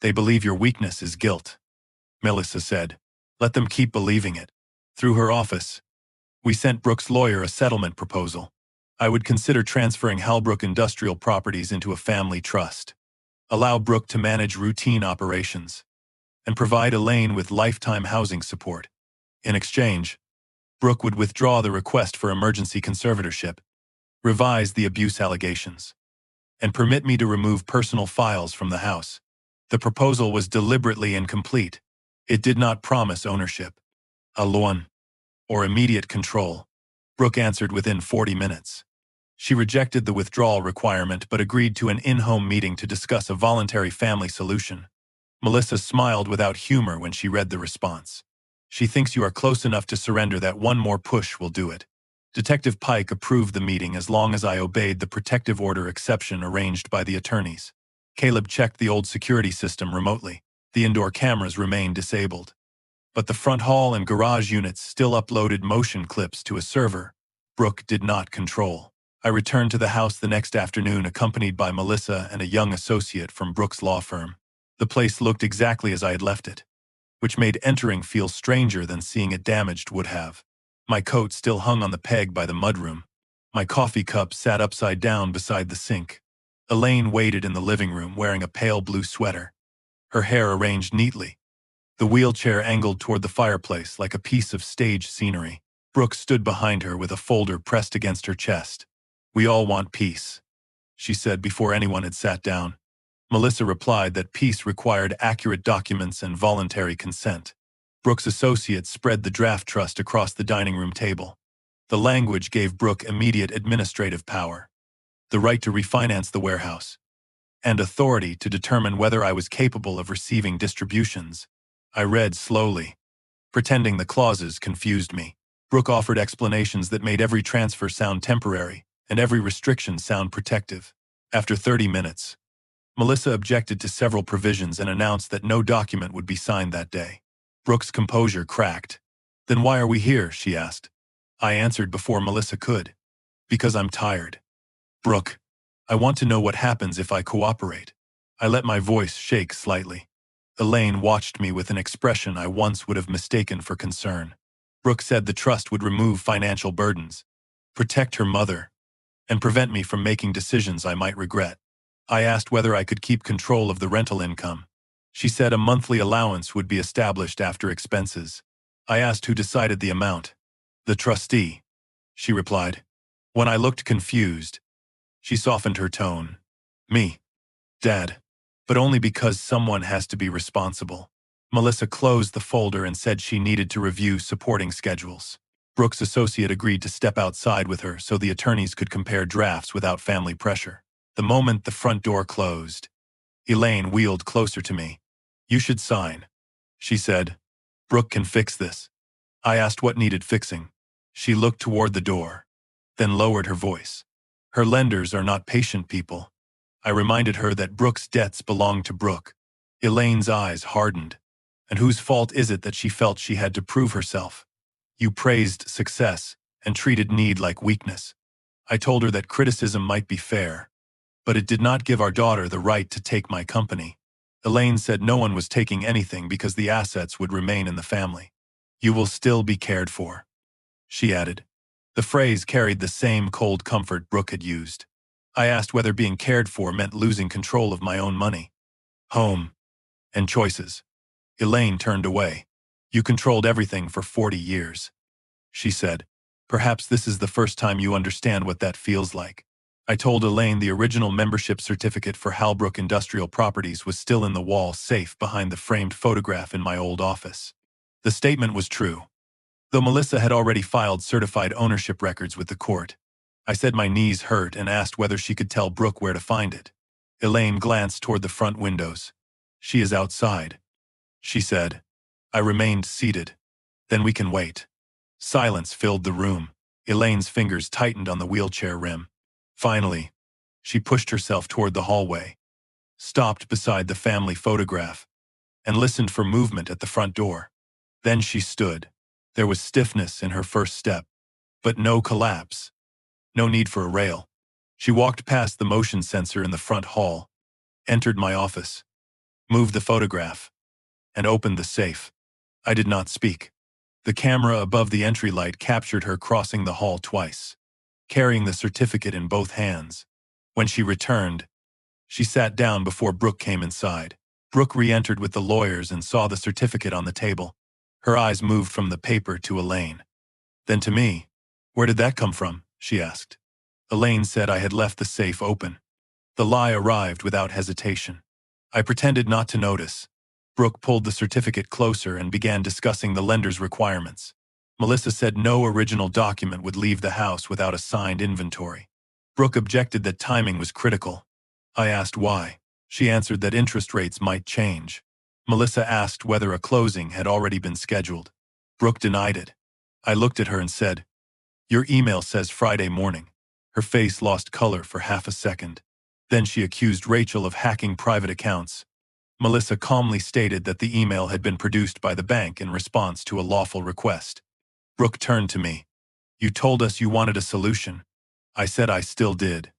They believe your weakness is guilt, Melissa said. Let them keep believing it. Through her office, we sent Brooks' lawyer a settlement proposal. I would consider transferring Halbrook Industrial Properties into a family trust, allow Brooke to manage routine operations, and provide Elaine with lifetime housing support. In exchange, Brooke would withdraw the request for emergency conservatorship, revise the abuse allegations, and permit me to remove personal files from the house. The proposal was deliberately incomplete. It did not promise ownership, a loan, or immediate control. Brooke answered within 40 minutes. She rejected the withdrawal requirement but agreed to an in-home meeting to discuss a voluntary family solution. Melissa smiled without humor when she read the response. She thinks you are close enough to surrender that one more push will do it. Detective Pike approved the meeting as long as I obeyed the protective order exception arranged by the attorneys. Caleb checked the old security system remotely. The indoor cameras remained disabled, but the front hall and garage units still uploaded motion clips to a server Brooke did not control. I returned to the house the next afternoon accompanied by Melissa and a young associate from Brooks' law firm. The place looked exactly as I had left it, which made entering feel stranger than seeing it damaged would have. My coat still hung on the peg by the mudroom. My coffee cup sat upside down beside the sink. Elaine waited in the living room wearing a pale blue sweater, her hair arranged neatly. The wheelchair angled toward the fireplace like a piece of stage scenery. Brooke stood behind her with a folder pressed against her chest. We all want peace, she said before anyone had sat down. Melissa replied that peace required accurate documents and voluntary consent. Brooke's associate spread the draft trust across the dining room table. The language gave Brooke immediate administrative power, the right to refinance the warehouse, and authority to determine whether I was capable of receiving distributions. I read slowly, pretending the clauses confused me. Brooke offered explanations that made every transfer sound temporary and every restriction sound protective. After 30 minutes, Melissa objected to several provisions and announced that no document would be signed that day. Brooke's composure cracked. Then why are we here, she asked. I answered before Melissa could. Because I'm tired. Brooke, I want to know what happens if I cooperate. I let my voice shake slightly. Elaine watched me with an expression I once would have mistaken for concern. Brooke said the trust would remove financial burdens, protect her mother, and prevent me from making decisions I might regret. I asked whether I could keep control of the rental income. She said a monthly allowance would be established after expenses. I asked who decided the amount. The trustee, she replied. When I looked confused, she softened her tone. Me, Dad, but only because someone has to be responsible. Melissa closed the folder and said she needed to review supporting schedules. Brooke's associate agreed to step outside with her so the attorneys could compare drafts without family pressure. The moment the front door closed, Elaine wheeled closer to me. You should sign, she said. Brooke can fix this. I asked what needed fixing. She looked toward the door, then lowered her voice. Her lenders are not patient people. I reminded her that Brooke's debts belong to Brooke. Elaine's eyes hardened. And whose fault is it that she felt she had to prove herself? You praised success and treated need like weakness. I told her that criticism might be fair, but it did not give our daughter the right to take my company. Elaine said no one was taking anything because the assets would remain in the family. You will still be cared for, she added. The phrase carried the same cold comfort Brooke had used. I asked whether being cared for meant losing control of my own money, home, and choices. Elaine turned away. You controlled everything for 40 years, she said. Perhaps this is the first time you understand what that feels like. I told Elaine the original membership certificate for Halbrook Industrial Properties was still in the wall safe behind the framed photograph in my old office. The statement was true, though Melissa had already filed certified ownership records with the court. I said my knees hurt and asked whether she could tell Brooke where to find it. Elaine glanced toward the front windows. She is outside, she said. I remained seated. Then we can wait. Silence filled the room. Elaine's fingers tightened on the wheelchair rim. Finally, she pushed herself toward the hallway, stopped beside the family photograph, and listened for movement at the front door. Then she stood. There was stiffness in her first step, but no collapse. No need for a rail. She walked past the motion sensor in the front hall, entered my office, moved the photograph, and opened the safe. I did not speak. The camera above the entry light captured her crossing the hall twice, carrying the certificate in both hands. When she returned, she sat down before Brooke came inside. Brooke re-entered with the lawyers and saw the certificate on the table. Her eyes moved from the paper to Elaine. Then to me. "Where did that come from?" she asked. Elaine said I had left the safe open. The lie arrived without hesitation. I pretended not to notice. Brooke pulled the certificate closer and began discussing the lender's requirements. Melissa said no original document would leave the house without a signed inventory. Brooke objected that timing was critical. I asked why. She answered that interest rates might change. Melissa asked whether a closing had already been scheduled. Brooke denied it. I looked at her and said, "Your email says Friday morning." Her face lost color for half a second. Then she accused Rachel of hacking private accounts. Melissa calmly stated that the email had been produced by the bank in response to a lawful request. Brooke turned to me. "You told us you wanted a solution." I said I still did.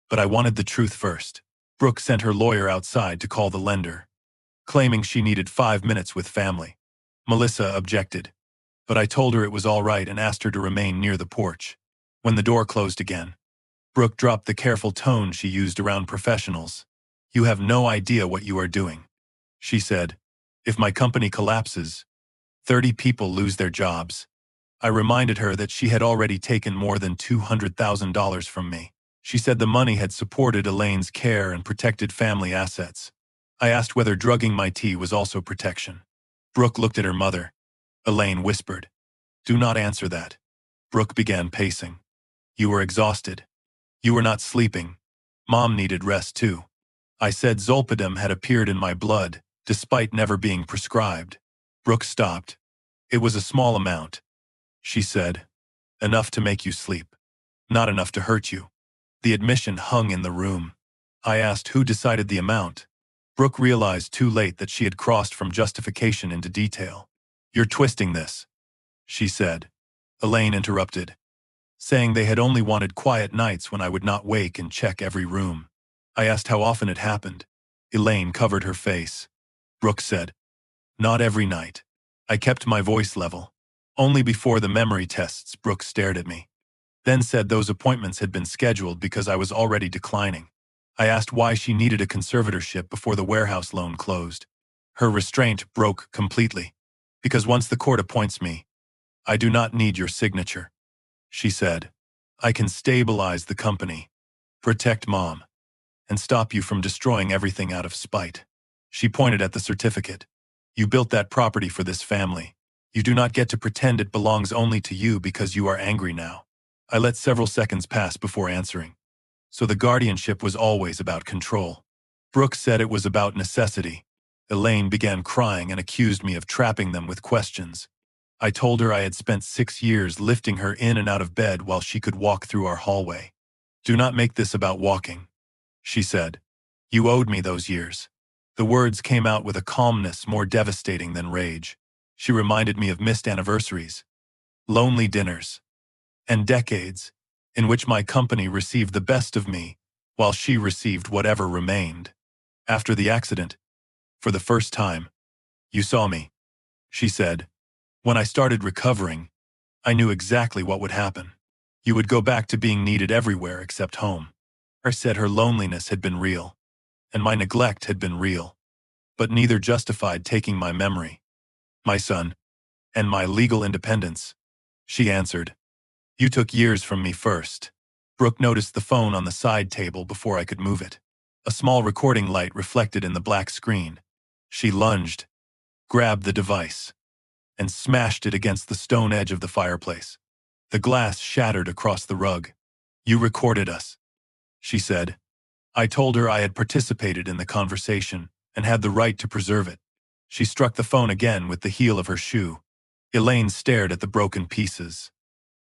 But I wanted the truth first. Brooke sent her lawyer outside to call the lender, claiming she needed 5 minutes with family. Melissa objected, but I told her it was all right and asked her to remain near the porch. When the door closed again, Brooke dropped the careful tone she used around professionals. "You have no idea what you are doing," she said. "If my company collapses, 30 people lose their jobs." I reminded her that she had already taken more than $200,000 from me. She said the money had supported Elaine's care and protected family assets. I asked whether drugging my tea was also protection. Brooke looked at her mother. Elaine whispered, "Do not answer that." Brooke began pacing. "You were exhausted. You were not sleeping. Mom needed rest too." I said Zolpidem had appeared in my blood, despite never being prescribed. Brooke stopped. "It was a small amount," she said. "Enough to make you sleep. Not enough to hurt you." The admission hung in the room. I asked who decided the amount. Brooke realized too late that she had crossed from justification into detail. "You're twisting this," she said. Elaine interrupted, saying they had only wanted quiet nights when I would not wake and check every room. I asked how often it happened. Elaine covered her face. Brooke said, "Not every night." I kept my voice level. Only before the memory tests, Brooke stared at me. Then said those appointments had been scheduled because I was already declining. I asked why she needed a conservatorship before the warehouse loan closed. Her restraint broke completely. "Because once the court appoints me, I do not need your signature," she said. "I can stabilize the company, protect Mom, and stop you from destroying everything out of spite." She pointed at the certificate. "You built that property for this family. You do not get to pretend it belongs only to you because you are angry now." I let several seconds pass before answering. "So the guardianship was always about control." Brooke said it was about necessity. Elaine began crying and accused me of trapping them with questions. I told her I had spent 6 years lifting her in and out of bed while she could walk through our hallway. "Do not make this about walking," she said. "You owed me those years." The words came out with a calmness more devastating than rage. She reminded me of missed anniversaries, lonely dinners, and decades in which my company received the best of me while she received whatever remained. After the accident, for the first time, "You saw me," she said. "When I started recovering, I knew exactly what would happen. You would go back to being needed everywhere except home." I said her loneliness had been real, and my neglect had been real, but neither justified taking my memory, my son, and my legal independence. She answered, "You took years from me first." Brooke noticed the phone on the side table before I could move it. A small recording light reflected in the black screen. She lunged, grabbed the device, and smashed it against the stone edge of the fireplace. The glass shattered across the rug. "You recorded us," she said. I told her I had participated in the conversation and had the right to preserve it. She struck the phone again with the heel of her shoe. Elaine stared at the broken pieces,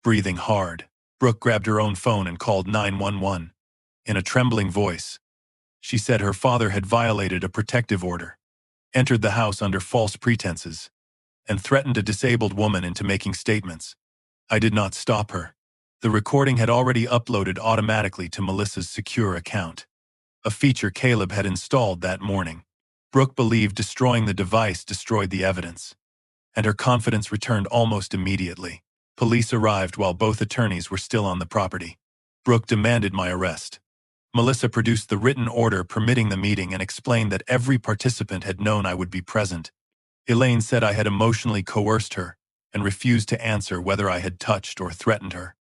breathing hard. Brooke grabbed her own phone and called 911. In a trembling voice, she said her father had violated a protective order, entered the house under false pretenses, and threatened a disabled woman into making statements. I did not stop her. The recording had already uploaded automatically to Melissa's secure account, a feature Caleb had installed that morning. Brooke believed destroying the device destroyed the evidence, and her confidence returned almost immediately. Police arrived while both attorneys were still on the property. Brooke demanded my arrest. Melissa produced the written order permitting the meeting and explained that every participant had known I would be present. Elaine said I had emotionally coerced her and refused to answer whether I had touched or threatened her.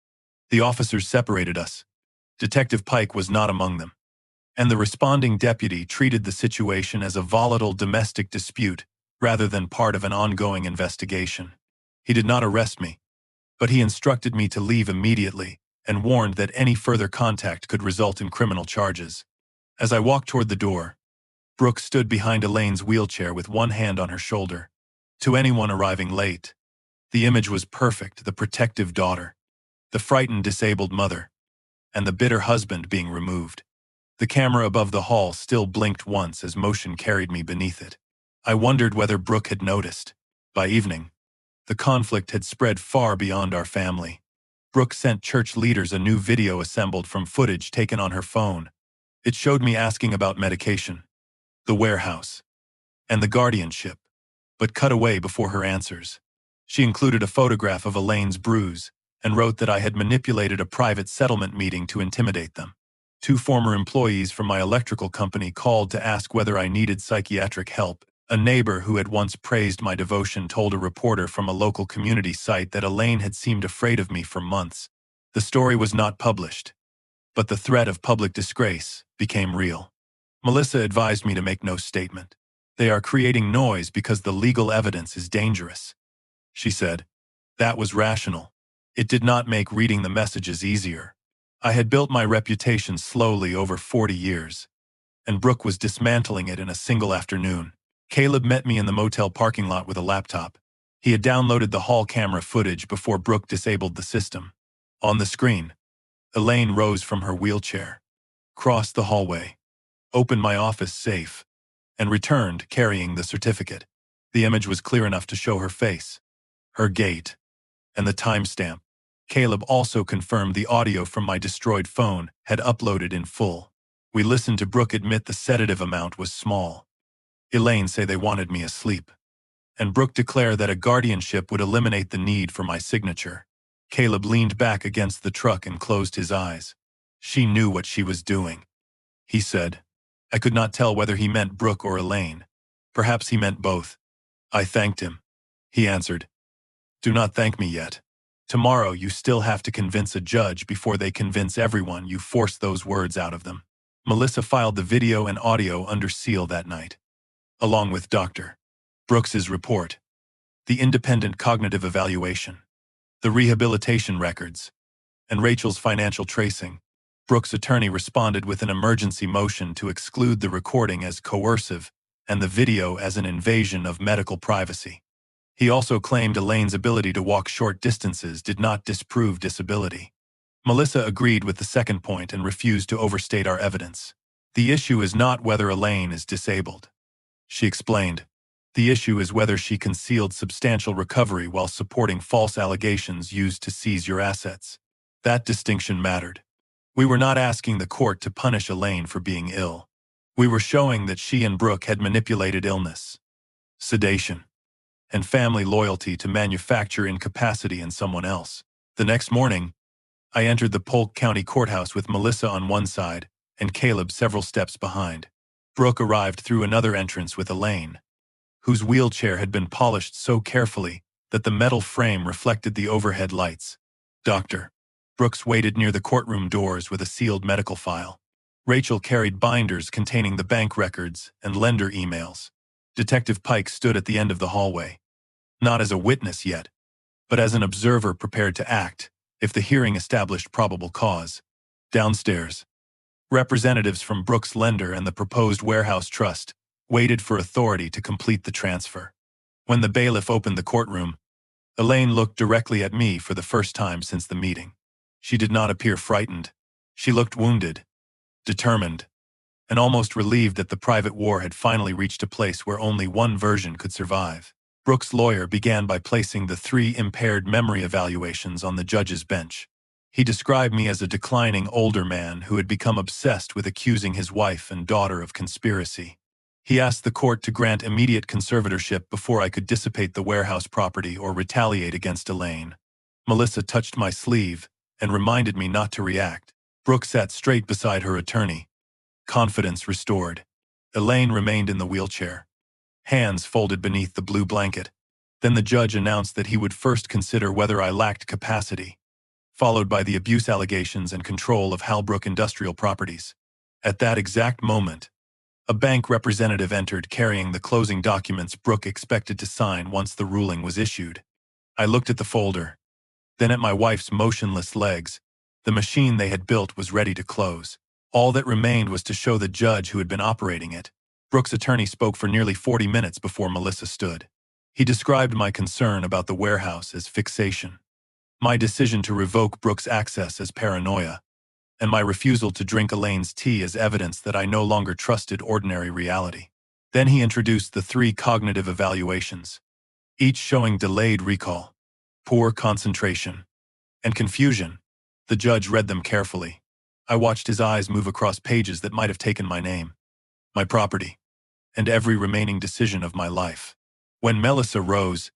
The officers separated us. Detective Pike was not among them, and the responding deputy treated the situation as a volatile domestic dispute rather than part of an ongoing investigation. He did not arrest me, but he instructed me to leave immediately and warned that any further contact could result in criminal charges. As I walked toward the door, Brooke stood behind Elaine's wheelchair with one hand on her shoulder. To anyone arriving late, the image was perfect: the protective daughter, the frightened disabled mother, and the bitter husband being removed. The camera above the hall still blinked once as motion carried me beneath it. I wondered whether Brooke had noticed. By evening, the conflict had spread far beyond our family. Brooke sent church leaders a new video assembled from footage taken on her phone. It showed me asking about medication, the warehouse, and the guardianship, but cut away before her answers. She included a photograph of Elaine's bruise and wrote that I had manipulated a private settlement meeting to intimidate them. 2 former employees from my electrical company called to ask whether I needed psychiatric help. A neighbor who had once praised my devotion told a reporter from a local community site that Elaine had seemed afraid of me for months. The story was not published, but the threat of public disgrace became real. Melissa advised me to make no statement. They are creating noise because the legal evidence is dangerous, she said. That was rational. It did not make reading the messages easier. I had built my reputation slowly over 40 years, and Brooke was dismantling it in a single afternoon. Caleb met me in the motel parking lot with a laptop. He had downloaded the hall camera footage before Brooke disabled the system. On the screen, Elaine rose from her wheelchair, crossed the hallway, opened my office safe, and returned carrying the certificate. The image was clear enough to show her face, her gait, and the timestamp. Caleb also confirmed the audio from my destroyed phone had uploaded in full. We listened to Brooke admit the sedative amount was small. Elaine say they wanted me asleep, and Brooke declare that a guardianship would eliminate the need for my signature. Caleb leaned back against the truck and closed his eyes. She knew what she was doing, he said. I could not tell whether he meant Brooke or Elaine. Perhaps he meant both. I thanked him. He answered, "Do not thank me yet. Tomorrow you still have to convince a judge before they convince everyone you forced those words out of them." Melissa filed the video and audio under seal that night, along with Dr. Brooks's report, the independent cognitive evaluation, the rehabilitation records, and Rachel's financial tracing. Brooks' attorney responded with an emergency motion to exclude the recording as coercive and the video as an invasion of medical privacy. He also claimed Elaine's ability to walk short distances did not disprove disability. Melissa agreed with the second point and refused to overstate our evidence. The issue is not whether Elaine is disabled, she explained. The issue is whether she concealed substantial recovery while supporting false allegations used to seize your assets. That distinction mattered. We were not asking the court to punish Elaine for being ill. We were showing that she and Brooke had manipulated illness, sedation, and family loyalty to manufacture incapacity in someone else. The next morning, I entered the Polk County Courthouse with Melissa on one side and Caleb several steps behind. Brooke arrived through another entrance with Elaine, whose wheelchair had been polished so carefully that the metal frame reflected the overhead lights. Dr. Brooks waited near the courtroom doors with a sealed medical file. Rachel carried binders containing the bank records and lender emails. Detective Pike stood at the end of the hallway, not as a witness yet, but as an observer prepared to act if the hearing established probable cause. Downstairs, representatives from Brooks' lender and the proposed warehouse trust waited for authority to complete the transfer. When the bailiff opened the courtroom, Elaine looked directly at me for the first time since the meeting. She did not appear frightened. She looked wounded, determined, and almost relieved that the private war had finally reached a place where only one version could survive. Brooks' lawyer began by placing the 3 impaired memory evaluations on the judge's bench. He described me as a declining older man who had become obsessed with accusing his wife and daughter of conspiracy. He asked the court to grant immediate conservatorship before I could dissipate the warehouse property or retaliate against Elaine. Melissa touched my sleeve and reminded me not to react. Brooks sat straight beside her attorney, confidence restored. Elaine remained in the wheelchair, hands folded beneath the blue blanket. Then the judge announced that he would first consider whether I lacked capacity, followed by the abuse allegations and control of Halbrook industrial properties. At that exact moment, a bank representative entered carrying the closing documents Brooke expected to sign once the ruling was issued. I looked at the folder, then at my wife's motionless legs. The machine they had built was ready to close. All that remained was to show the judge who had been operating it. Brooks' attorney spoke for nearly 40 minutes before Melissa stood. He described my concern about the warehouse as fixation, my decision to revoke Brooks' access as paranoia, and my refusal to drink Elaine's tea as evidence that I no longer trusted ordinary reality. Then he introduced the 3 cognitive evaluations, each showing delayed recall, poor concentration, and confusion. The judge read them carefully. I watched his eyes move across pages that might have taken my name, my property, and every remaining decision of my life. When Melissa rose,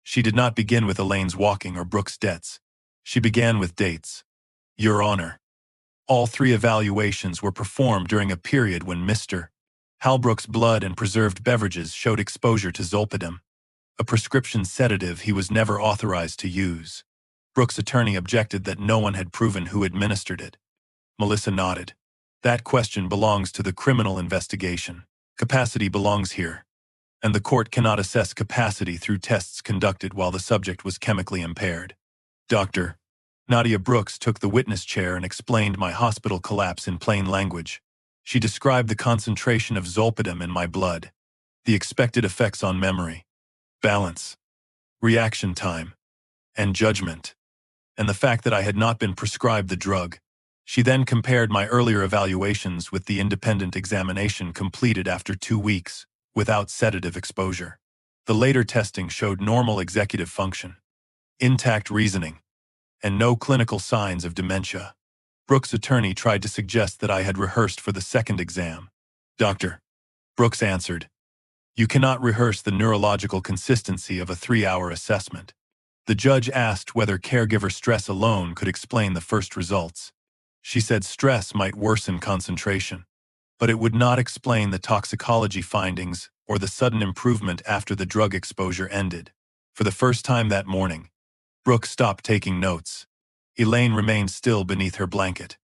she did not begin with Elaine's walking or Brooks' debts. She began with dates. Your Honor, all 3 evaluations were performed during a period when Mr. Halbrook's blood and preserved beverages showed exposure to Zolpidem, a prescription sedative he was never authorized to use. Brooks' attorney objected that no one had proven who administered it. Melissa nodded. That question belongs to the criminal investigation. Capacity belongs here, and the court cannot assess capacity through tests conducted while the subject was chemically impaired. Dr. Nadia Brooks took the witness chair and explained my hospital collapse in plain language. She described the concentration of Zolpidem in my blood, the expected effects on memory, balance, reaction time, and judgment, and the fact that I had not been prescribed the drug. She then compared my earlier evaluations with the independent examination completed after 2 weeks, without sedative exposure. The later testing showed normal executive function, intact reasoning, and no clinical signs of dementia. Brooks' attorney tried to suggest that I had rehearsed for the second exam. Dr. Brooks answered, "You cannot rehearse the neurological consistency of a 3-hour assessment." The judge asked whether caregiver stress alone could explain the first results. She said stress might worsen concentration, but it would not explain the toxicology findings or the sudden improvement after the drug exposure ended. For the first time that morning, Brooks stopped taking notes. Elaine remained still beneath her blanket,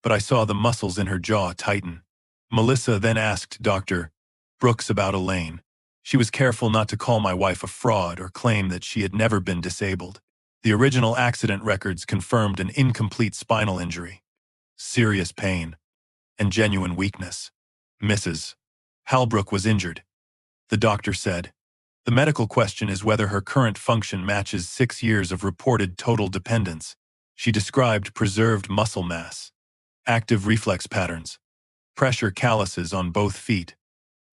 but I saw the muscles in her jaw tighten. Melissa then asked Dr. Brooks about Elaine. She was careful not to call my wife a fraud or claim that she had never been disabled. The original accident records confirmed an incomplete spinal injury, serious pain, and genuine weakness. Mrs. Halbrook was injured, the doctor said. The medical question is whether her current function matches 6 years of reported total dependence. She described preserved muscle mass, active reflex patterns, pressure calluses on both feet,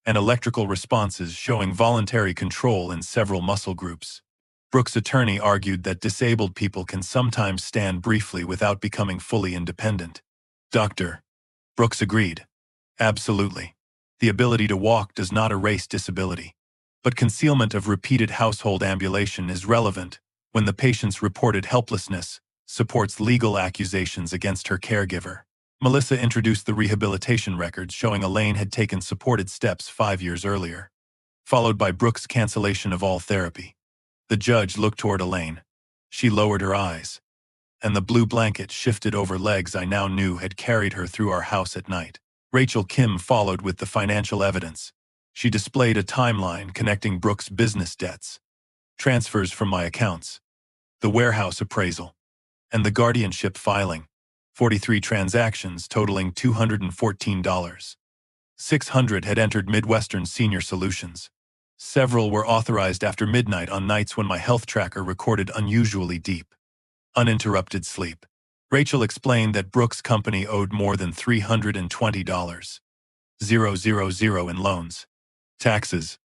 and electrical responses showing voluntary control in several muscle groups. Brooks' attorney argued that disabled people can sometimes stand briefly without becoming fully independent. Dr. Brooks agreed. Absolutely. The ability to walk does not erase disability, but concealment of repeated household ambulation is relevant when the patient's reported helplessness supports legal accusations against her caregiver. Melissa introduced the rehabilitation records showing Elaine had taken supported steps 5 years earlier, followed by Brooks' cancellation of all therapy. The judge looked toward Elaine. She lowered her eyes, and the blue blanket shifted over legs I now knew had carried her through our house at night. Rachel Kim followed with the financial evidence. She displayed a timeline connecting Brooks' business debts, transfers from my accounts, the warehouse appraisal, and the guardianship filing. 43 transactions totaling $214. 600 had entered Midwestern Senior Solutions. Several were authorized after midnight on nights when my health tracker recorded unusually deep, uninterrupted sleep. Rachel explained that Brooks' company owed more than $320,000 in loans, taxes,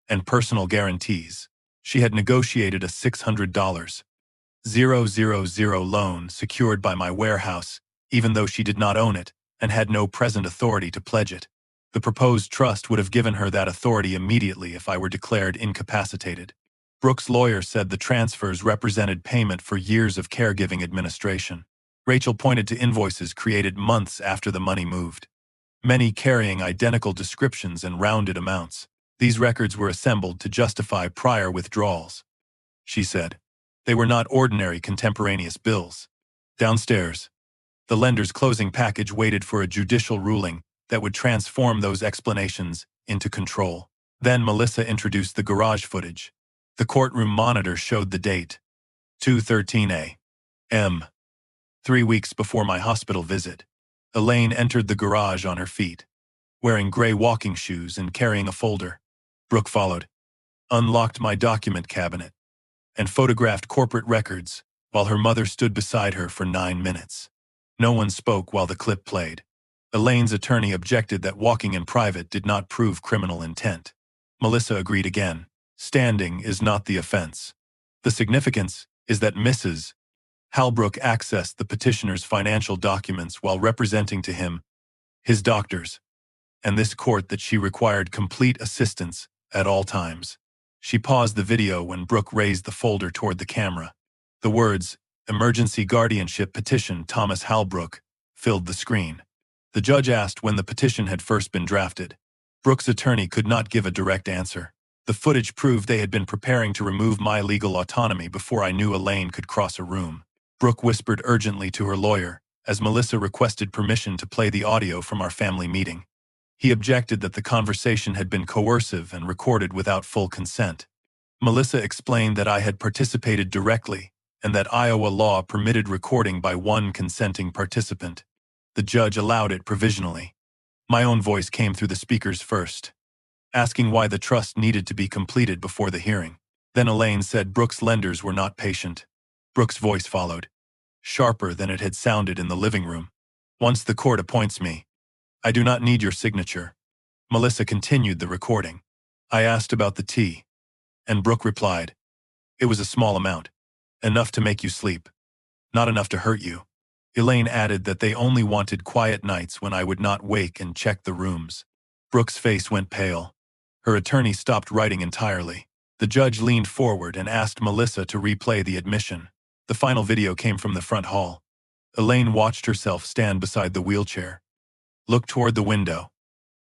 and personal guarantees. She had negotiated a $600,000 loan secured by my warehouse, even though she did not own it and had no present authority to pledge it. The proposed trust would have given her that authority immediately if I were declared incapacitated. Brooks' lawyer said the transfers represented payment for years of caregiving administration. Rachel pointed to invoices created months after the money moved, many carrying identical descriptions and rounded amounts. These records were assembled to justify prior withdrawals, she said. They were not ordinary contemporaneous bills. Downstairs, the lender's closing package waited for a judicial ruling that would transform those explanations into control. Then Melissa introduced the garage footage. The courtroom monitor showed the date, 2:13 a.m. 3 weeks before my hospital visit. Elaine entered the garage on her feet, wearing gray walking shoes and carrying a folder. Brooke followed, unlocked my document cabinet, and photographed corporate records while her mother stood beside her for 9 minutes. No one spoke while the clip played. Elaine's attorney objected that walking in private did not prove criminal intent. Melissa agreed again. Standing is not the offense. The significance is that Mrs. Halbrook accessed the petitioner's financial documents while representing to him, his doctors, and this court that she required complete assistance at all times. She paused the video when Brooke raised the folder toward the camera. The words, "Emergency Guardianship Petition Thomas Halbrook," filled the screen. The judge asked when the petition had first been drafted. Brooke's attorney could not give a direct answer. The footage proved they had been preparing to remove my legal autonomy before I knew Elaine could cross a room. Brooke whispered urgently to her lawyer as Melissa requested permission to play the audio from our family meeting. He objected that the conversation had been coercive and recorded without full consent. Melissa explained that I had participated directly and that Iowa law permitted recording by one consenting participant. The judge allowed it provisionally. My own voice came through the speakers first, asking why the trust needed to be completed before the hearing. Then Elaine said Brooke's lenders were not patient. Brooke's voice followed, sharper than it had sounded in the living room. "Once the court appoints me, I do not need your signature." Melissa continued the recording. "I asked about the tea, and Brooke replied, 'It was a small amount, enough to make you sleep, not enough to hurt you.' Elaine added that they only wanted quiet nights when I would not wake and check the rooms." Brooke's face went pale. Her attorney stopped writing entirely. The judge leaned forward and asked Melissa to replay the admission. The final video came from the front hall. Elaine watched herself stand beside the wheelchair, look toward the window,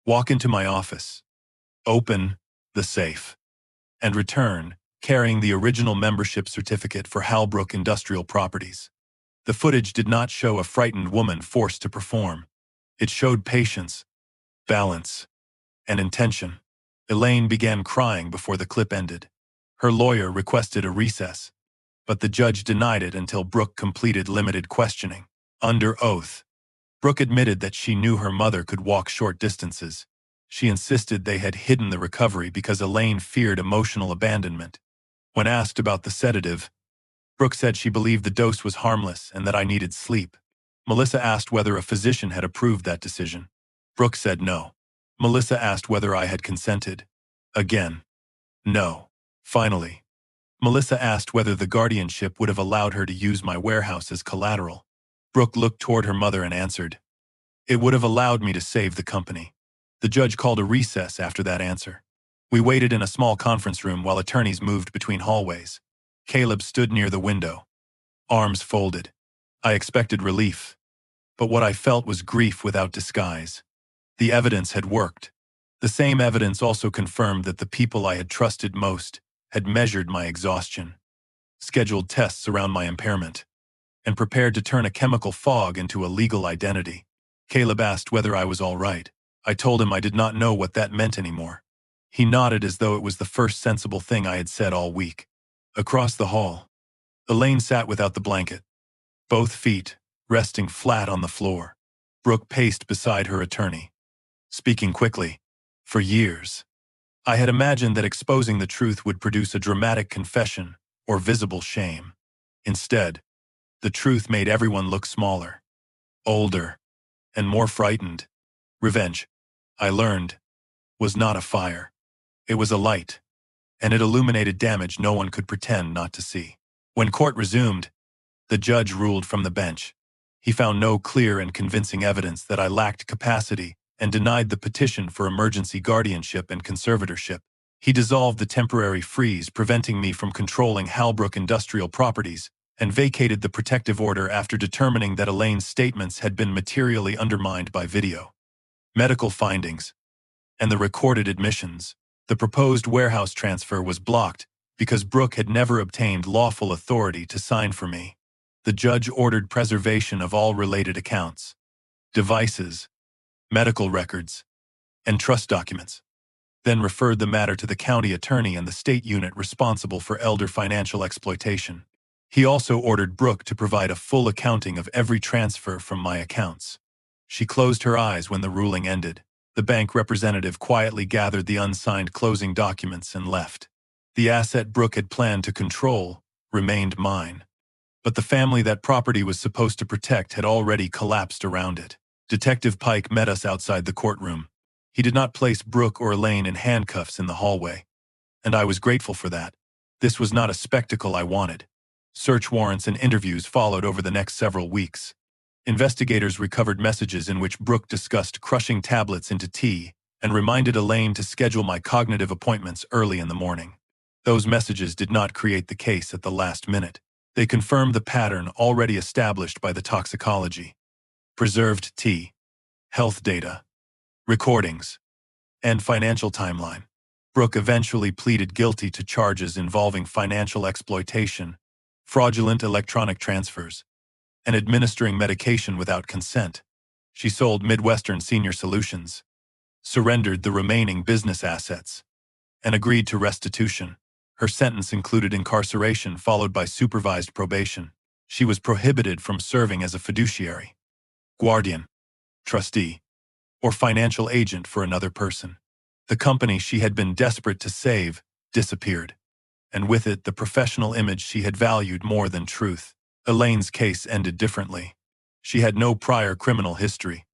walk into my office, open the safe, and return, carrying the original membership certificate for Halbrook Industrial Properties. The footage did not show a frightened woman forced to perform. It showed patience, balance, and intention. Elaine began crying before the clip ended. Her lawyer requested a recess, but the judge denied it until Brooke completed limited questioning. Under oath, Brooke admitted that she knew her mother could walk short distances. She insisted they had hidden the recovery because Elaine feared emotional abandonment. When asked about the sedative, Brooke said she believed the dose was harmless and that I needed sleep. Melissa asked whether a physician had approved that decision. Brooke said no. Melissa asked whether I had consented. Again, no. Finally, Melissa asked whether the guardianship would have allowed her to use my warehouse as collateral. Brooke looked toward her mother and answered, "It would have allowed me to save the company." The judge called a recess after that answer. We waited in a small conference room while attorneys moved between hallways. Caleb stood near the window, arms folded. I expected relief, but what I felt was grief without disguise. The evidence had worked. The same evidence also confirmed that the people I had trusted most had measured my exhaustion, scheduled tests around my impairment, and prepared to turn a chemical fog into a legal identity. Caleb asked whether I was all right. I told him I did not know what that meant anymore. He nodded as though it was the first sensible thing I had said all week. Across the hall, Elaine sat without the blanket, both feet resting flat on the floor. Brooke paced beside her attorney, speaking quickly. For years, I had imagined that exposing the truth would produce a dramatic confession or visible shame. Instead, the truth made everyone look smaller, older, and more frightened. Revenge, I learned, was not a fire. It was a light. and it illuminated damage no one could pretend not to see. When court resumed, the judge ruled from the bench. He found no clear and convincing evidence that I lacked capacity and denied the petition for emergency guardianship and conservatorship. He dissolved the temporary freeze preventing me from controlling Halbrook industrial properties and vacated the protective order after determining that Elaine's statements had been materially undermined by video, medical findings, and the recorded admissions. The proposed warehouse transfer was blocked because Brooke had never obtained lawful authority to sign for me. The judge ordered preservation of all related accounts, devices, medical records, and trust documents, then referred the matter to the county attorney and the state unit responsible for elder financial exploitation. He also ordered Brooke to provide a full accounting of every transfer from my accounts. She closed her eyes when the ruling ended. The bank representative quietly gathered the unsigned closing documents and left. The asset Brooke had planned to control remained mine, but the family that property was supposed to protect had already collapsed around it. Detective Pike met us outside the courtroom. He did not place Brooke or Elaine in handcuffs in the hallway, and I was grateful for that. This was not a spectacle I wanted. Search warrants and interviews followed over the next several weeks. Investigators recovered messages in which Brooke discussed crushing tablets into tea and reminded Elaine to schedule my cognitive appointments early in the morning. Those messages did not create the case at the last minute. They confirmed the pattern already established by the toxicology. Preserved tea, health data, recordings, and financial timeline. Brooke eventually pleaded guilty to charges involving financial exploitation, fraudulent electronic transfers, and administering medication without consent. She sold Midwestern Senior Solutions, surrendered the remaining business assets, and agreed to restitution. Her sentence included incarceration followed by supervised probation. She was prohibited from serving as a fiduciary, guardian, trustee, or financial agent for another person. The company she had been desperate to save disappeared, and with it the professional image she had valued more than truth. Elaine's case ended differently. She had no prior criminal history,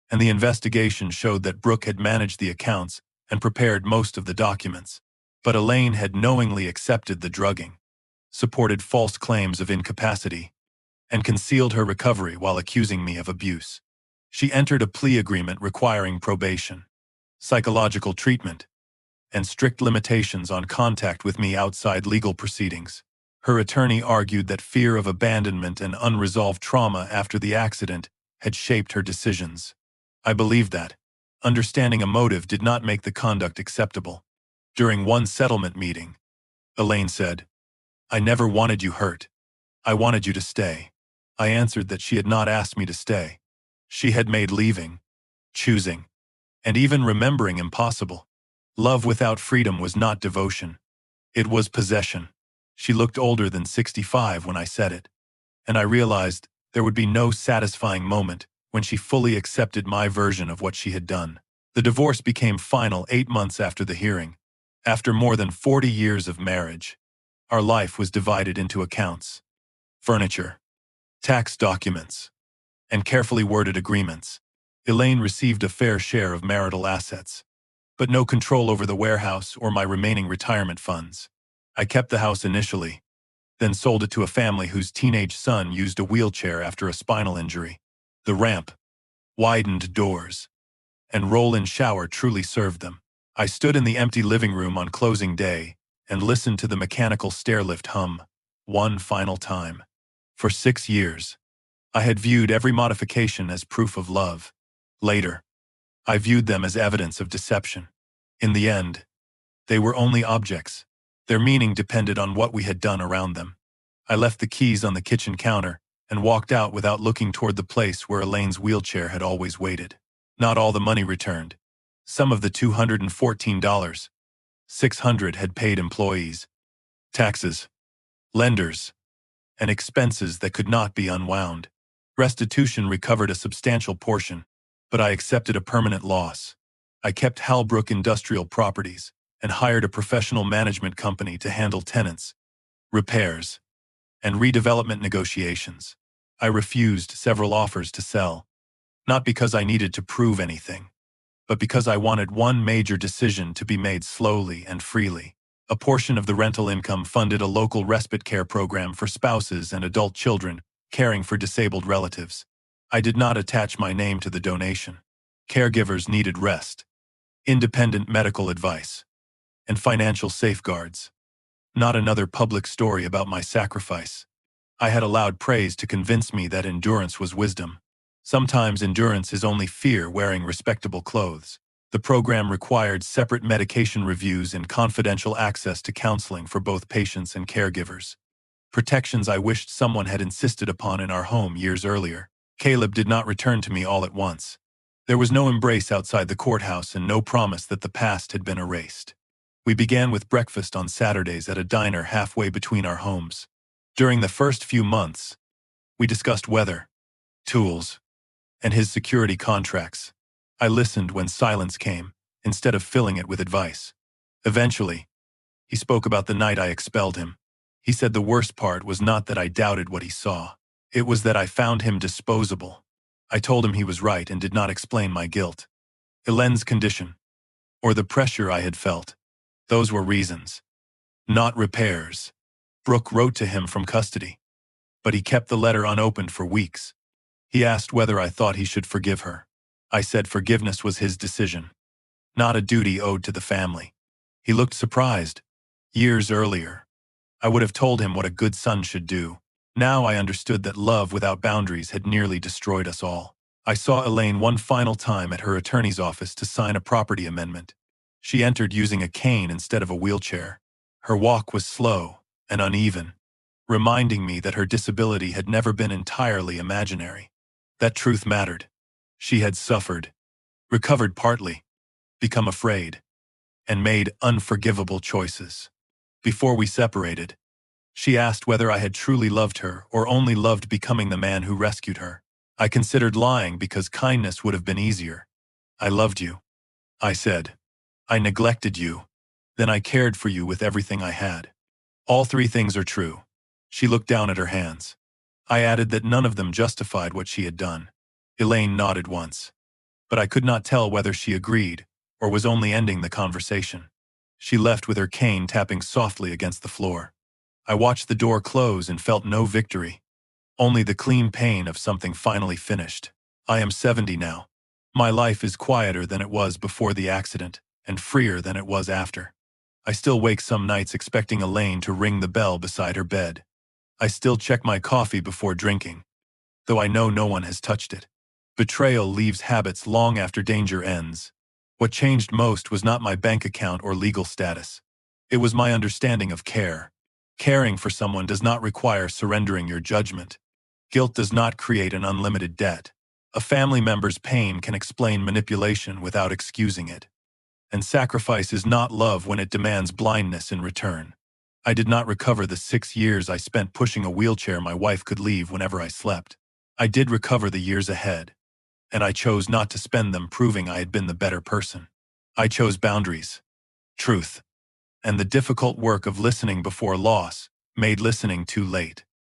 and the investigation showed that Brooke had managed the accounts and prepared most of the documents. But Elaine had knowingly accepted the drugging, supported false claims of incapacity, and concealed her recovery while accusing me of abuse. She entered a plea agreement requiring probation, psychological treatment, and strict limitations on contact with me outside legal proceedings. Her attorney argued that fear of abandonment and unresolved trauma after the accident had shaped her decisions. I believed that. Understanding a motive did not make the conduct acceptable. During one settlement meeting, Elaine said, "I never wanted you hurt. I wanted you to stay." I answered that she had not asked me to stay. She had made leaving, choosing, and even remembering impossible. Love without freedom was not devotion. It was possession. She looked older than 65 when I said it, and I realized there would be no satisfying moment when she fully accepted my version of what she had done. The divorce became final 8 months after the hearing. After more than 40 years of marriage, our life was divided into accounts, furniture, tax documents, and carefully worded agreements. Elaine received a fair share of marital assets, but no control over the warehouse or my remaining retirement funds. I kept the house initially, then sold it to a family whose teenage son used a wheelchair after a spinal injury. The ramp, widened doors, and roll-in shower truly served them. I stood in the empty living room on closing day and listened to the mechanical stairlift hum one final time. For 6 years, I had viewed every modification as proof of love. Later, I viewed them as evidence of deception. In the end, they were only objects. Their meaning depended on what we had done around them. I left the keys on the kitchen counter and walked out without looking toward the place where Elaine's wheelchair had always waited. Not all the money returned. Some of the $214, $600 had paid employees, taxes, lenders, and expenses that could not be unwound. Restitution recovered a substantial portion, but I accepted a permanent loss. I kept Halbrook Industrial Properties and hired a professional management company to handle tenants, repairs, and redevelopment negotiations. I refused several offers to sell, not because I needed to prove anything, but because I wanted one major decision to be made slowly and freely. A portion of the rental income funded a local respite care program for spouses and adult children caring for disabled relatives. I did not attach my name to the donation. Caregivers needed rest, independent medical advice, and financial safeguards. Not another public story about my sacrifice. I had allowed praise to convince me that endurance was wisdom. Sometimes endurance is only fear wearing respectable clothes. The program required separate medication reviews and confidential access to counseling for both patients and caregivers. Protections I wished someone had insisted upon in our home years earlier. Caleb did not return to me all at once. There was no embrace outside the courthouse and no promise that the past had been erased. We began with breakfast on Saturdays at a diner halfway between our homes. During the first few months, we discussed weather, tools, and his security contracts. I listened when silence came, instead of filling it with advice. Eventually, he spoke about the night I expelled him. He said the worst part was not that I doubted what he saw. It was that I found him disposable. I told him he was right and did not explain my guilt. Elaine's condition, or the pressure I had felt, those were reasons, not repairs. Brooke wrote to him from custody, but he kept the letter unopened for weeks. He asked whether I thought he should forgive her. I said forgiveness was his decision, not a duty owed to the family. He looked surprised. Years earlier, I would have told him what a good son should do. Now I understood that love without boundaries had nearly destroyed us all. I saw Elaine one final time at her attorney's office to sign a property amendment. She entered using a cane instead of a wheelchair. Her walk was slow and uneven, reminding me that her disability had never been entirely imaginary. That truth mattered. She had suffered, recovered partly, become afraid, and made unforgivable choices. Before we separated, she asked whether I had truly loved her or only loved becoming the man who rescued her. I considered lying because kindness would have been easier. I loved you, I said. I neglected you. Then I cared for you with everything I had. All three things are true. She looked down at her hands. I added that none of them justified what she had done. Elaine nodded once, but I could not tell whether she agreed or was only ending the conversation. She left with her cane tapping softly against the floor. I watched the door close and felt no victory, only the clean pain of something finally finished. I am 70 now. My life is quieter than it was before the accident and freer than it was after. I still wake some nights expecting Elaine to ring the bell beside her bed. I still check my coffee before drinking, though I know no one has touched it. Betrayal leaves habits long after danger ends. What changed most was not my bank account or legal status. It was my understanding of care. Caring for someone does not require surrendering your judgment. Guilt does not create an unlimited debt. A family member's pain can explain manipulation without excusing it. And sacrifice is not love when it demands blindness in return. I did not recover the 6 years I spent pushing a wheelchair my wife could leave whenever I slept. I did recover the years ahead, and I chose not to spend them proving I had been the better person. I chose boundaries, truth, and the difficult work of listening before loss made listening too late.